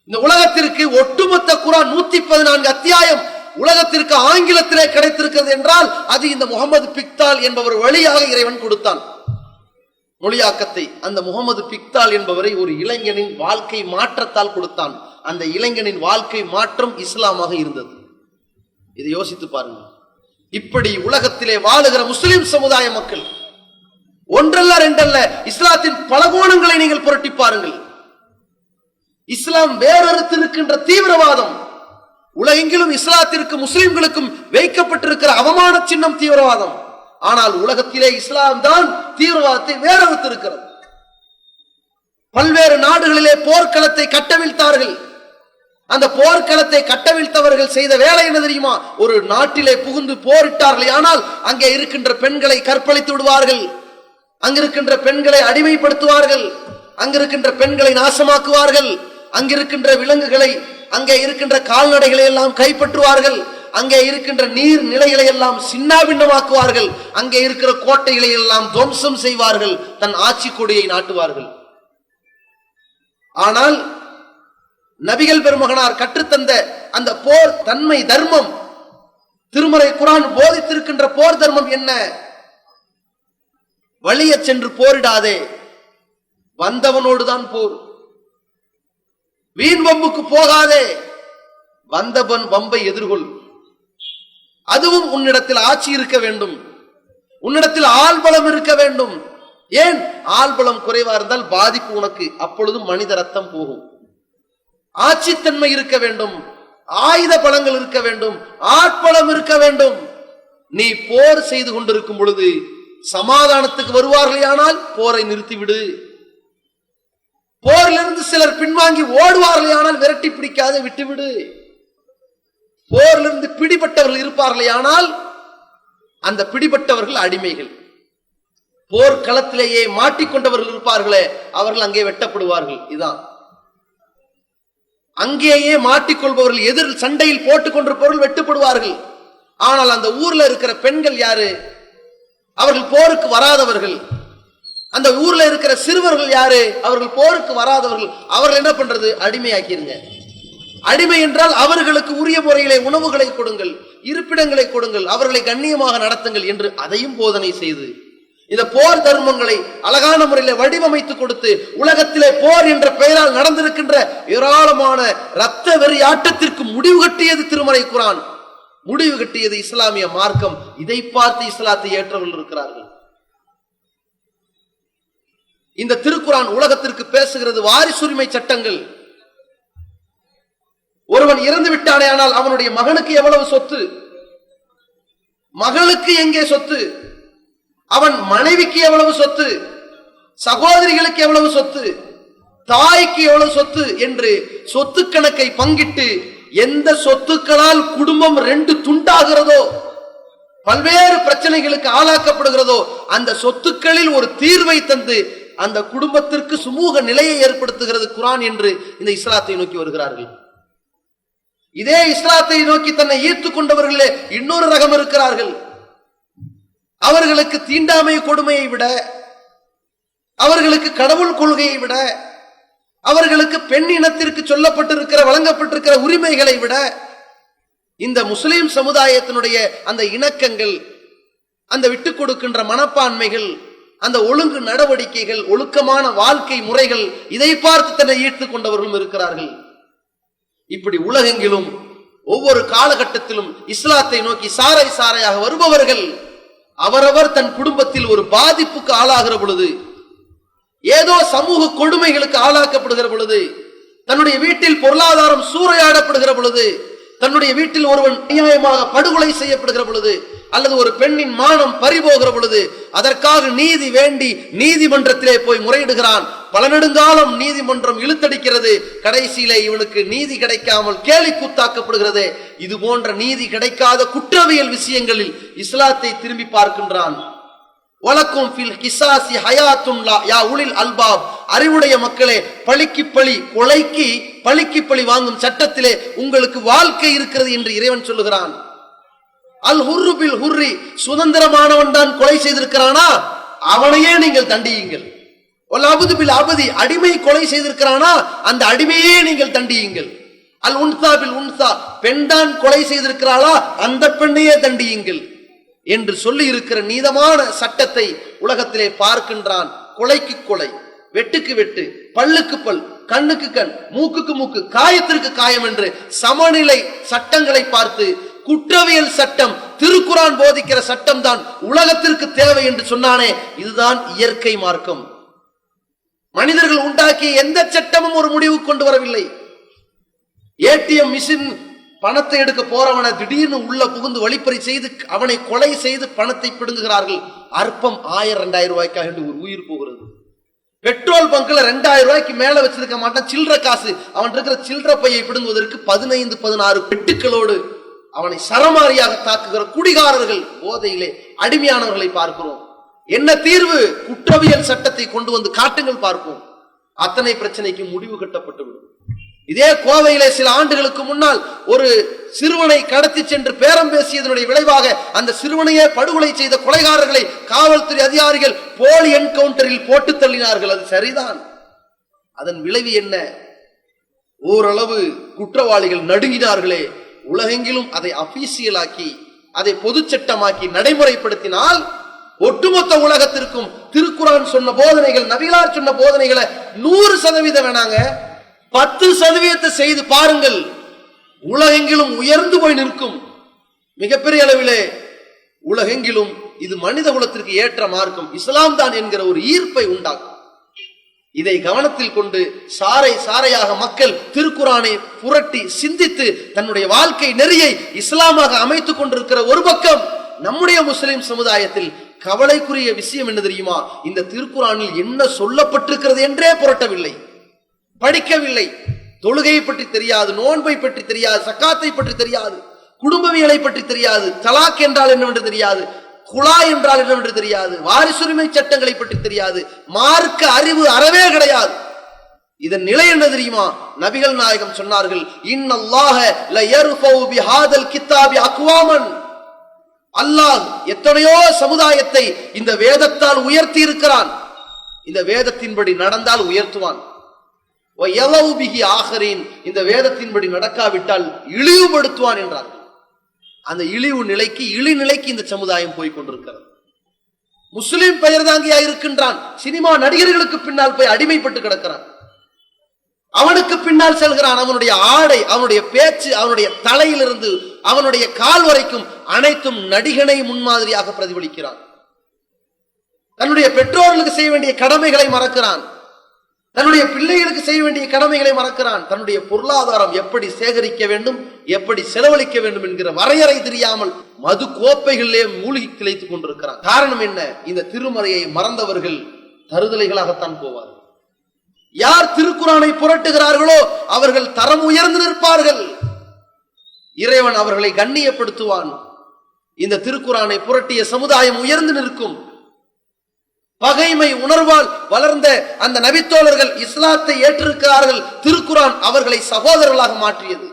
இந்த உலகத்திற்கு ஒட்டுமொத்த குர்ஆன் 114 அத்தியாயம் உலகத்திற்கு ஆங்கிலத்திலே கிடைத்திருக்கிறது என்றால் அது இந்த முகமது பிக்தால் என்பவர் வழியாக இறைவன் கொடுத்தான் மொழியாக்கத்தை. அந்த முகமது பிக்தால் என்பவரை ஒரு இளைஞனின் வாழ்க்கை மாற்றத்தால் கொடுத்தான். அந்த இளைஞனின் வாழ்க்கை மாற்றம் இஸ்லாமாக இருந்தது. இதை யோசித்து பாருங்கள். இப்படி உலகத்திலே வாழுகிற முஸ்லிம் சமுதாய மக்கள் ஒன்றல்ல ரெண்டல்ல, இஸ்லாத்தின் பல கோணங்களை நீங்கள் புரட்டி பாருங்கள். இஸ்லாம் வேறறுத்து இருக்கின்ற தீவிரவாதம், உலகெங்கிலும் இஸ்லாத்திற்கு முஸ்லிம்களுக்கும் வைக்கப்பட்டிருக்கிற அவமான சின்னம் தீவிரவாதம். ஆனால் உலகத்திலே இஸ்லாம் தான் தீவிரவாதத்தை வேறறுத்து இருக்கிறது. பல்வேறு நாடுகளிலே போர்க்களத்தை கட்டவிழ்த்தார்கள். அந்த போர்க்களத்தை கட்டவிழ்த்தவர்கள் செய்த வேலை என்ன தெரியுமா? ஒரு நாட்டிலே புகுந்து போரிட்டார்கள், ஆனால் அங்கே இருக்கின்ற பெண்களை கற்பழித்து விடுவார்கள், அங்கிருக்கின்ற பெண்களை அடிமைப்படுத்துவார்கள், அங்கிருக்கின்ற பெண்களை நாசமாக்குவார்கள், அங்கிருக்கின்ற விலங்குகளை, அங்கே இருக்கின்ற கால்நடைகளை எல்லாம் கைப்பற்றுவார்கள், அங்கே இருக்கின்ற நீர் நிலைகளை எல்லாம் சின்னாபின்னமாக்குவார்கள், அங்கே இருக்கிற கோட்டைகளை எல்லாம் துவம்சம் செய்வார்கள், தன் ஆட்சி கொடியை நாட்டுவார்கள். ஆனால் நபிகள் பெருமகனார் கற்றுத்தந்த அந்த போர் தன்மை தர்மம், திருமறை குர்ஆன் போதித்திருக்கின்ற போர் தர்மம் என்ன? வலிய சென்று போரிடாதே, வந்தவனோடு தான் போர். வீண் வம்புக்கு போகாதே, வந்தவன் வம்பை எதிர்கொள். அதுவும் உன்னிடத்தில் ஆட்சி இருக்க வேண்டும், உன்னிடத்தில் ஆள்பலம் இருக்க வேண்டும். ஏன்? ஆள்பலம் குறைவா இருந்தால் பாதிப்பு உனக்கு, அப்பொழுது மனித ரத்தம் போகும். ஆட்சித்தன்மை இருக்க வேண்டும், ஆயுத பலங்கள் இருக்க வேண்டும், ஆட்பலம் இருக்க வேண்டும். நீ போர் செய்து கொண்டிருக்கும் பொழுது சமாதானத்துக்கு வருவார்களேயானால் போரை நிறுத்திவிடு. போரிலிருந்து சிலர் பின்வாங்கி ஓடுவார்களேயானால் விரட்டி பிடிக்காத விட்டுவிடு. போரிலிருந்து பிடிபட்டவர்கள் இருப்பார்களேயானால் அந்த பிடிபட்டவர்கள் அடிமைகள். போர்க்களத்திலேயே மாட்டிக்கொண்டவர்கள் இருப்பார்களே, அவர்கள் அங்கே வெட்டப்படுவார்கள். இதான் அங்கேயே மாட்டிக்கொள்பவர்கள், எதிர் சண்டையில் போட்டுக் கொண்டிருப்பவர்கள் வெட்டுப்படுவார்கள். ஆனால் அந்த ஊர்ல இருக்கிற பெண்கள் யாரு? அவர்கள் போருக்கு வராதவர்கள். அந்த ஊர்ல இருக்கிற சிறுவர்கள் யாரு? அவர்கள் போருக்கு வராதவர்கள். அவர்கள் என்ன பண்றது? அடிமையாக்கிருங்க. அடிமை என்றால் அவர்களுக்கு உரிய முறையிலே உணவுகளை கொடுங்கள், இருப்பிடங்களை கொடுங்கள், அவர்களை கண்ணியமாக நடத்துங்கள் என்று அதையும் போதனை செய்து இந்த போர் தர்மங்களை அழகான முறையில் வடிவமைத்து கொடுத்து உலகத்திலே போர் என்ற பெயரால் நடந்திருக்கின்ற ஏராளமான இரத்த வெறி ஆட்டத்திற்கு முடிவு கட்டியது திருமறை குர்ஆன், முடிவு கட்டியது இஸ்லாமிய மார்க்கம். இதை பார்த்து இஸ்லாத்தை ஏற்றவர்கள் இருக்கிறார்கள். இந்த திருக்குர்ஆன் உலகத்திற்கு பேசுகிறது வாரிசுரிமை சட்டங்கள். ஒருவன் இறந்து விட்டானே ஆனால் அவனுடைய மகனுக்கு எவ்வளவு சொத்து, மகளுக்கு எங்கே சொத்து, அவன் மனைவிக்கு எவ்வளவு சொத்து, சகோதரிகளுக்கு எவ்வளவு சொத்து, தாய்க்கு எவ்வளவு சொத்து என்று சொத்து கணக்கை பங்கிட்டு எந்த சொத்துக்களால் குடும்பம் 2 துண்டாகிறதோ, பல்வேறு பிரச்சனைகளுக்கு ஆளாக்கப்படுகிறதோ, அந்த சொத்துக்களில் ஒரு தீர்வை தந்து அந்த குடும்பத்திற்கு சுமூக நிலையை ஏற்படுத்துகிறது குர்ஆன் என்று இந்த இஸ்லாத்தை நோக்கி வருகிறார்கள். இதே இஸ்லாத்தை நோக்கி தன்னை ஈர்த்து கொண்டவர்களே இன்னொரு ரகம் இருக்கிறார்கள். அவர்களுக்கு தீண்டாமை கொடுமையை விட, அவர்களுக்கு கடவுள் கொள்கையை விட, அவர்களுக்கு பெண் இனத்திற்கு சொல்லப்பட்டிருக்கிற வழங்கப்பட்டிருக்கிற உரிமைகளை விட இந்த முஸ்லிம் சமுதாயத்தினுடைய அந்த இணக்கங்கள், அந்த விட்டுக் கொடுக்கின்ற மனப்பான்மைகள், அந்த ஒழுங்கு நடவடிக்கைகள், ஒழுக்கமான வாழ்க்கை முறைகள், இதை பார்த்து தன்னை ஈர்த்துக் கொண்டவர்களும் இருக்கிறார்கள். இப்படி உலகெங்கிலும் ஒவ்வொரு காலகட்டத்திலும் இஸ்லாத்தை நோக்கி சாரை சாரையாக வருபவர்கள் அவரவர் தன் குடும்பத்தில் ஒரு பாதிப்புக்கு ஆளாகிற பொழுது, ஏதோ சமூக கொடுமைகளுக்கு ஆளாக்கப்படுகிற பொழுது, தன்னுடைய வீட்டில் பொருளாதாரம் சூறையாடப்படுகிற பொழுது, தன்னுடைய வீட்டில் ஒருவன் அநியாயமாக படுகொலை செய்யப்படுகிற பொழுது, அல்லது ஒரு பெண்ணின் மானம் பறிபோகிற பொழுது, அதற்காக நீதி வேண்டி நீதிமன்றத்திலே போய் முறையிடுகிறான். பல நெடுங்காலம் நீதிமன்றம் இழுத்தடிக்கிறது. கடைசியிலே இவனுக்கு நீதி கிடைக்காமல் கேலி கூத்தாக்கப்படுகிறது. இது போன்ற நீதி கிடைக்காத குற்றவியல் விஷயங்களில் இஸ்லாத்தை திரும்பி பார்க்கின்றான். வலக்கும் ஃபில் கிசாசி ஹயாத்துன் யா உலில் அல்பாப், அறிவுடைய மக்களே, பழிக்கு பழி, கொலைக்கு பழிக்கு பழி வாங்கும் சட்டத்திலே உங்களுக்கு வாழ்க்கை இருக்கிறது என்று இறைவன் சொல்லுகிறான். அல் ஹுர்ரு பில் ஹுர்ரி, சுதந்திரமானவன் தான் கொலை செய்திருக்கிறானா, அவனையே நீங்கள் தண்டியுங்கள். வல் அபது பில் அபதி, அடிமை கொலை செய்திருக்கிறானா, அந்த அடிமையே நீங்கள் தண்டியுங்கள். அல் உன்சா பில் உன்சா, பெண் தான் கொலை செய்திருக்கிறாளா, அந்த பெண்ணையே தண்டியுங்கள் என்று சொல்லி இருக்கிற நீதமான சட்டத்தை உலகத்திலே பார்க்கின்றான். கொலைக்கு கொலை, வெட்டுக்கு வெட்டு, பல்லுக்கு பல், கண்ணுக்கு கண், மூக்குக்கு மூக்கு, காயத்திற்கு காயம் என்று சமநிலை சட்டங்களை பார்த்து குற்றவியல் சட்டம், திருக்குர்ஆன் போதிக்கிற சட்டம் தான் உலகத்திற்கு தேவை என்று சொன்னானே, இதுதான் இயற்கை மார்க்கம். மனிதர்கள் உண்டாக்கிய எந்த சட்டமும் ஒரு முடிவு கொண்டு வரவில்லை. ஏடிஎம் மிஷின் பணத்தை எடுக்க போறவனை திடீர்னு உள்ள புகுந்து வழிப்பறி செய்து அவனை கொலை செய்து பணத்தை பிடுங்குகிறார்கள். அற்பம் 1000-2000 ரூபாய்க்காக ஒரு உயிர் போகிறது. பெட்ரோல் பங்க்ல 2000 ரூபாய்க்கு மேல வச்சிருக்க மாட்டான் சில்லற காசு. அவன் இருக்கிற சில்லற பையை பிடுங்குவதற்கு 15-16 பெட்டுக்களோடு அவனை சரமாரியாக தாக்குகிற குடிகாரர்கள், போதையிலே அடிமையானவர்களை பார்க்கிறோம். என்ன தீர்வு? குற்றவியல் சட்டத்தை கொண்டு வந்து காட்டுங்கள் பார்ப்போம். அத்தனை பிரச்சனைக்கு முடிவு கட்டப்பட்டுவிடும். இதே கோவையிலே சில ஆண்டுகளுக்கு முன்னால் ஒரு சிறுவனை கடத்தி சென்று பேரம் பேசியதனுடைய விளைவாக அந்த சிறுவனையே படுகொலை செய்த கொலைகாரர்களை காவல்துறை அதிகாரிகள் போலி என்கவுண்டரில் போட்டு தள்ளினார்கள். அது சரிதான். அதன் விளைவு என்ன? ஓரளவு குற்றவாளிகள் நடுங்கினார்களே. உலகெங்கிலும் அதை அபிஷியலாக்கி, அதை பொது சட்டமாக்கி நடைமுறைப்படுத்தினால் ஒட்டுமொத்த உலகத்திற்கும் திருக்குர்ஆன் சொன்ன போதனைகள், நபிகளார் சொன்ன போதனைகளை 100% வேணாங்க, 10% செய்து பாருங்கள். உலகெங்கிலும் உயர்ந்து போய் நிற்கும். மிகப்பெரிய அளவிலே உலகெங்கிலும் இது மனித குலத்திற்கு ஏற்ற மார்க்கம், இஸ்லாம் தான் என்கிற ஒரு ஈர்ப்பை உண்டாக்கும். இதை கவனத்தில் கொண்டு சாரை சாரையாக மக்கள் திருக்குர்ஆனை புரட்டி சிந்தித்து தன்னுடைய வாழ்க்கை நெறியை இஸ்லாமாக அமைத்துக் கொண்டிருக்கிற ஒரு பக்கம், நம்முடைய முஸ்லிம் சமுதாயத்தில் கவலைக்குரிய விஷயம் என்ன தெரியுமா? இந்த திருக்குர்ஆனில் என்ன சொல்லப்பட்டிருக்கிறது என்றே புரட்டவில்லை, படிக்கவில்லை. தொழுகையை பற்றி தெரியாது, நோன்பை பற்றி தெரியாது, சக்காத்தை பற்றி தெரியாது, குடும்பவியலை பற்றி தெரியாது, தலாக் என்றால் என்னவென்று தெரியாது, குலா என்றால் என்னவென்று தெரியாது, வாரிசுரிமை சட்டங்களை பற்றி தெரியாது, மார்க்க அறிவு அறவே கிடையாது. இதன் நிலை என்ன தெரியுமா? நபிகள் நாயகம் சொன்னார்கள், இன்னல்லாஹ லயர்ஃபவு பிஹாதல் கிதாபி அக்வாமன், அல்லாஹ் எத்தனையோ சமுதாயத்தை இந்த வேதத்தால் உயர்த்தி இருக்கிறான். இந்த வேதத்தின்படி நடந்தால் உயர்த்துவான். இந்த வேதத்தின்படி நடக்காவிட்டால் இழிவுபடுத்துவான் என்றார்கள். அந்த இழிவு நிலைக்கு, இழிநிலைக்கு இந்த சமுதாயம் போய் கொண்டிருக்கிறது. முஸ்லிம் பெயர் தாங்கியா இருக்கின்றான், சினிமா நடிகர்களுக்கு பின்னால் போய் அடிமைப்பட்டு கிடக்கிறான், அவனுக்கு பின்னால் செல்கிறான். அவனுடைய ஆடை, அவனுடைய பேச்சு, அவனுடைய தலையிலிருந்து அவனுடைய கால் வரைக்கும் அனைத்தும் நடிகனை முன்மாதிரியாக பிரதிபலிக்கிறான். தன்னுடைய பெற்றோர்களுக்கு செய்ய வேண்டிய கடமைகளை மறக்கிறான், தன்னுடைய பிள்ளைகளுக்கு செய்ய வேண்டிய கடமைகளை மறக்கிறான். தன்னுடைய பொருளாதாரம் எப்படி சேகரிக்க வேண்டும், எப்படி செலவழிக்க வேண்டும் என்கிற வரையறை தெரியாமல் மது கோப்பைகளிலே மூழ்கி திளைத்துக் கொண்டிருக்கிறான். காரணம் என்ன? இந்த திருமறையை மறந்தவர்கள் தருதலைகளாகத்தான் போவார்கள். யார் திருக்குரானை புரட்டுகிறார்களோ அவர்கள் தரம் உயர்ந்து நிற்பார்கள். இறைவன் அவர்களை கண்ணியப்படுத்துவான். இந்த திருக்குரானை புரட்டிய சமுதாயம் உயர்ந்து நிற்கும். பகைமை உணர்வால் வளர்ந்த அந்த நபித்தோழர்கள் இஸ்லாத்தை ஏற்றிருக்கிறார்கள். திருக்குரான் அவர்களை சகோதரர்களாக மாற்றியது.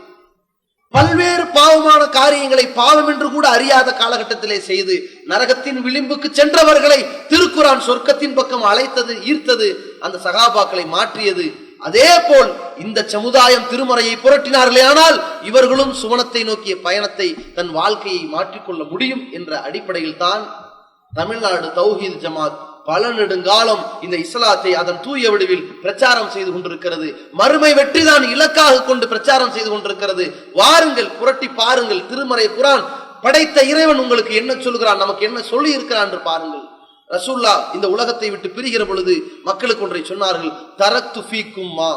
பல்வேறு பாவமான காரியங்களை பாவம் என்று கூட அறியாத காலகட்டத்திலே செய்து நரகத்தின் விளிம்புக்கு சென்றவர்களை திருக்குரான் சொர்க்கத்தின் பக்கம் அழைத்தது, ஈர்த்தது, அந்த சகாபாக்களை மாற்றியது. அதே போல் இந்த சமுதாயம் திருமறையை புரட்டினார்களே ஆனால் இவர்களும் சுவனத்தை நோக்கிய பயணத்தை தன் வாழ்க்கையை மாற்றிக்கொள்ள முடியும் என்ற அடிப்படையில் தான் தமிழ்நாடு தௌஹீத் ஜமாத் பல நெடுங்காலம் இந்த இஸ்லாத்தை அதன் தூய வடிவில் பிரச்சாரம் செய்து கொண்டிருக்கிறது. மறுமை வெற்றிதான் இலக்காக கொண்டு பிரச்சாரம் செய்து கொண்டிருக்கிறது. வாருங்கள், புரட்டி பாருங்கள். திருமறை குர்ஆன் படைத்த இறைவன் உங்களுக்கு என்ன சொல்கிறான், நமக்கு என்ன சொல்லி இருக்கிறான் என்று பாருங்கள். ரசூல்லா இந்த உலகத்தை விட்டு பிரிகிற பொழுது மக்களுக்கு ஒன்றை சொன்னார்கள். தரக்து ஃபீக்கும் மா,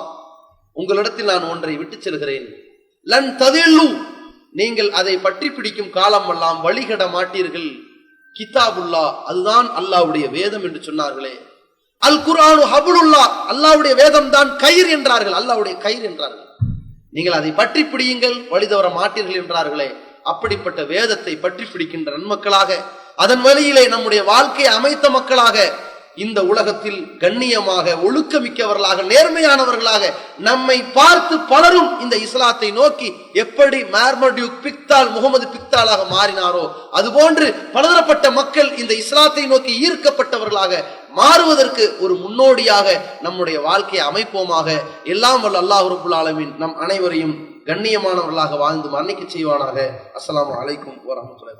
உங்களிடத்தில் நான் ஒன்றை விட்டு செல்கிறேன். லன் ததில்லு, நீங்கள் அதை பற்றி பிடிக்கும் காலம் எல்லாம் வழிகட மாட்டீர்கள். கிதாபுல்லா, அதுதான் அல்லாஹ்வுடைய வேதம் என்று சொன்னார்களே. அல் குர்ஆனு ஹபுலுல்லா, அல்லாஹ்வுடைய வேதம் தான் கயிறு என்றார்கள். அல்லாஹ்வுடைய கயிறு என்றார்கள். நீங்கள் அதை பற்றி பிடியுங்கள், வழி தவற மாட்டீர்கள் என்றார்களே. அப்படிப்பட்ட வேதத்தை பற்றி பிடிக்கின்ற நன்மக்களாக, அதன் வழியிலே நம்முடைய வாழ்க்கையை அமைத்த மக்களாக, இந்த உலகத்தில் கண்ணியமாக, ஒழுக்கமிக்கவர்களாக, நேர்மையானவர்களாக நம்மை பார்த்து பலரும் இந்த இஸ்லாத்தை நோக்கி எப்படி மார்மடியூக் பிக்தால் முகமது பிக்தாலாக மாறினாரோ அதுபோன்று பலதரப்பட்ட மக்கள் இந்த இஸ்லாத்தை நோக்கி ஈர்க்கப்பட்டவர்களாக மாறுவதற்கு ஒரு முன்னோடியாக நம்முடைய வாழ்க்கையை அமைப்போமாக. எல்லாம் வல்ல அல்லாஹ் ரப்புல் ஆலமீன் நம் அனைவரையும் கண்ணியமானவர்களாக வாழ்ந்து மன்னிக்க செய்வானாக. அஸ்ஸலாமு அலைக்கும் வரஹ்மத்துல்லாஹி.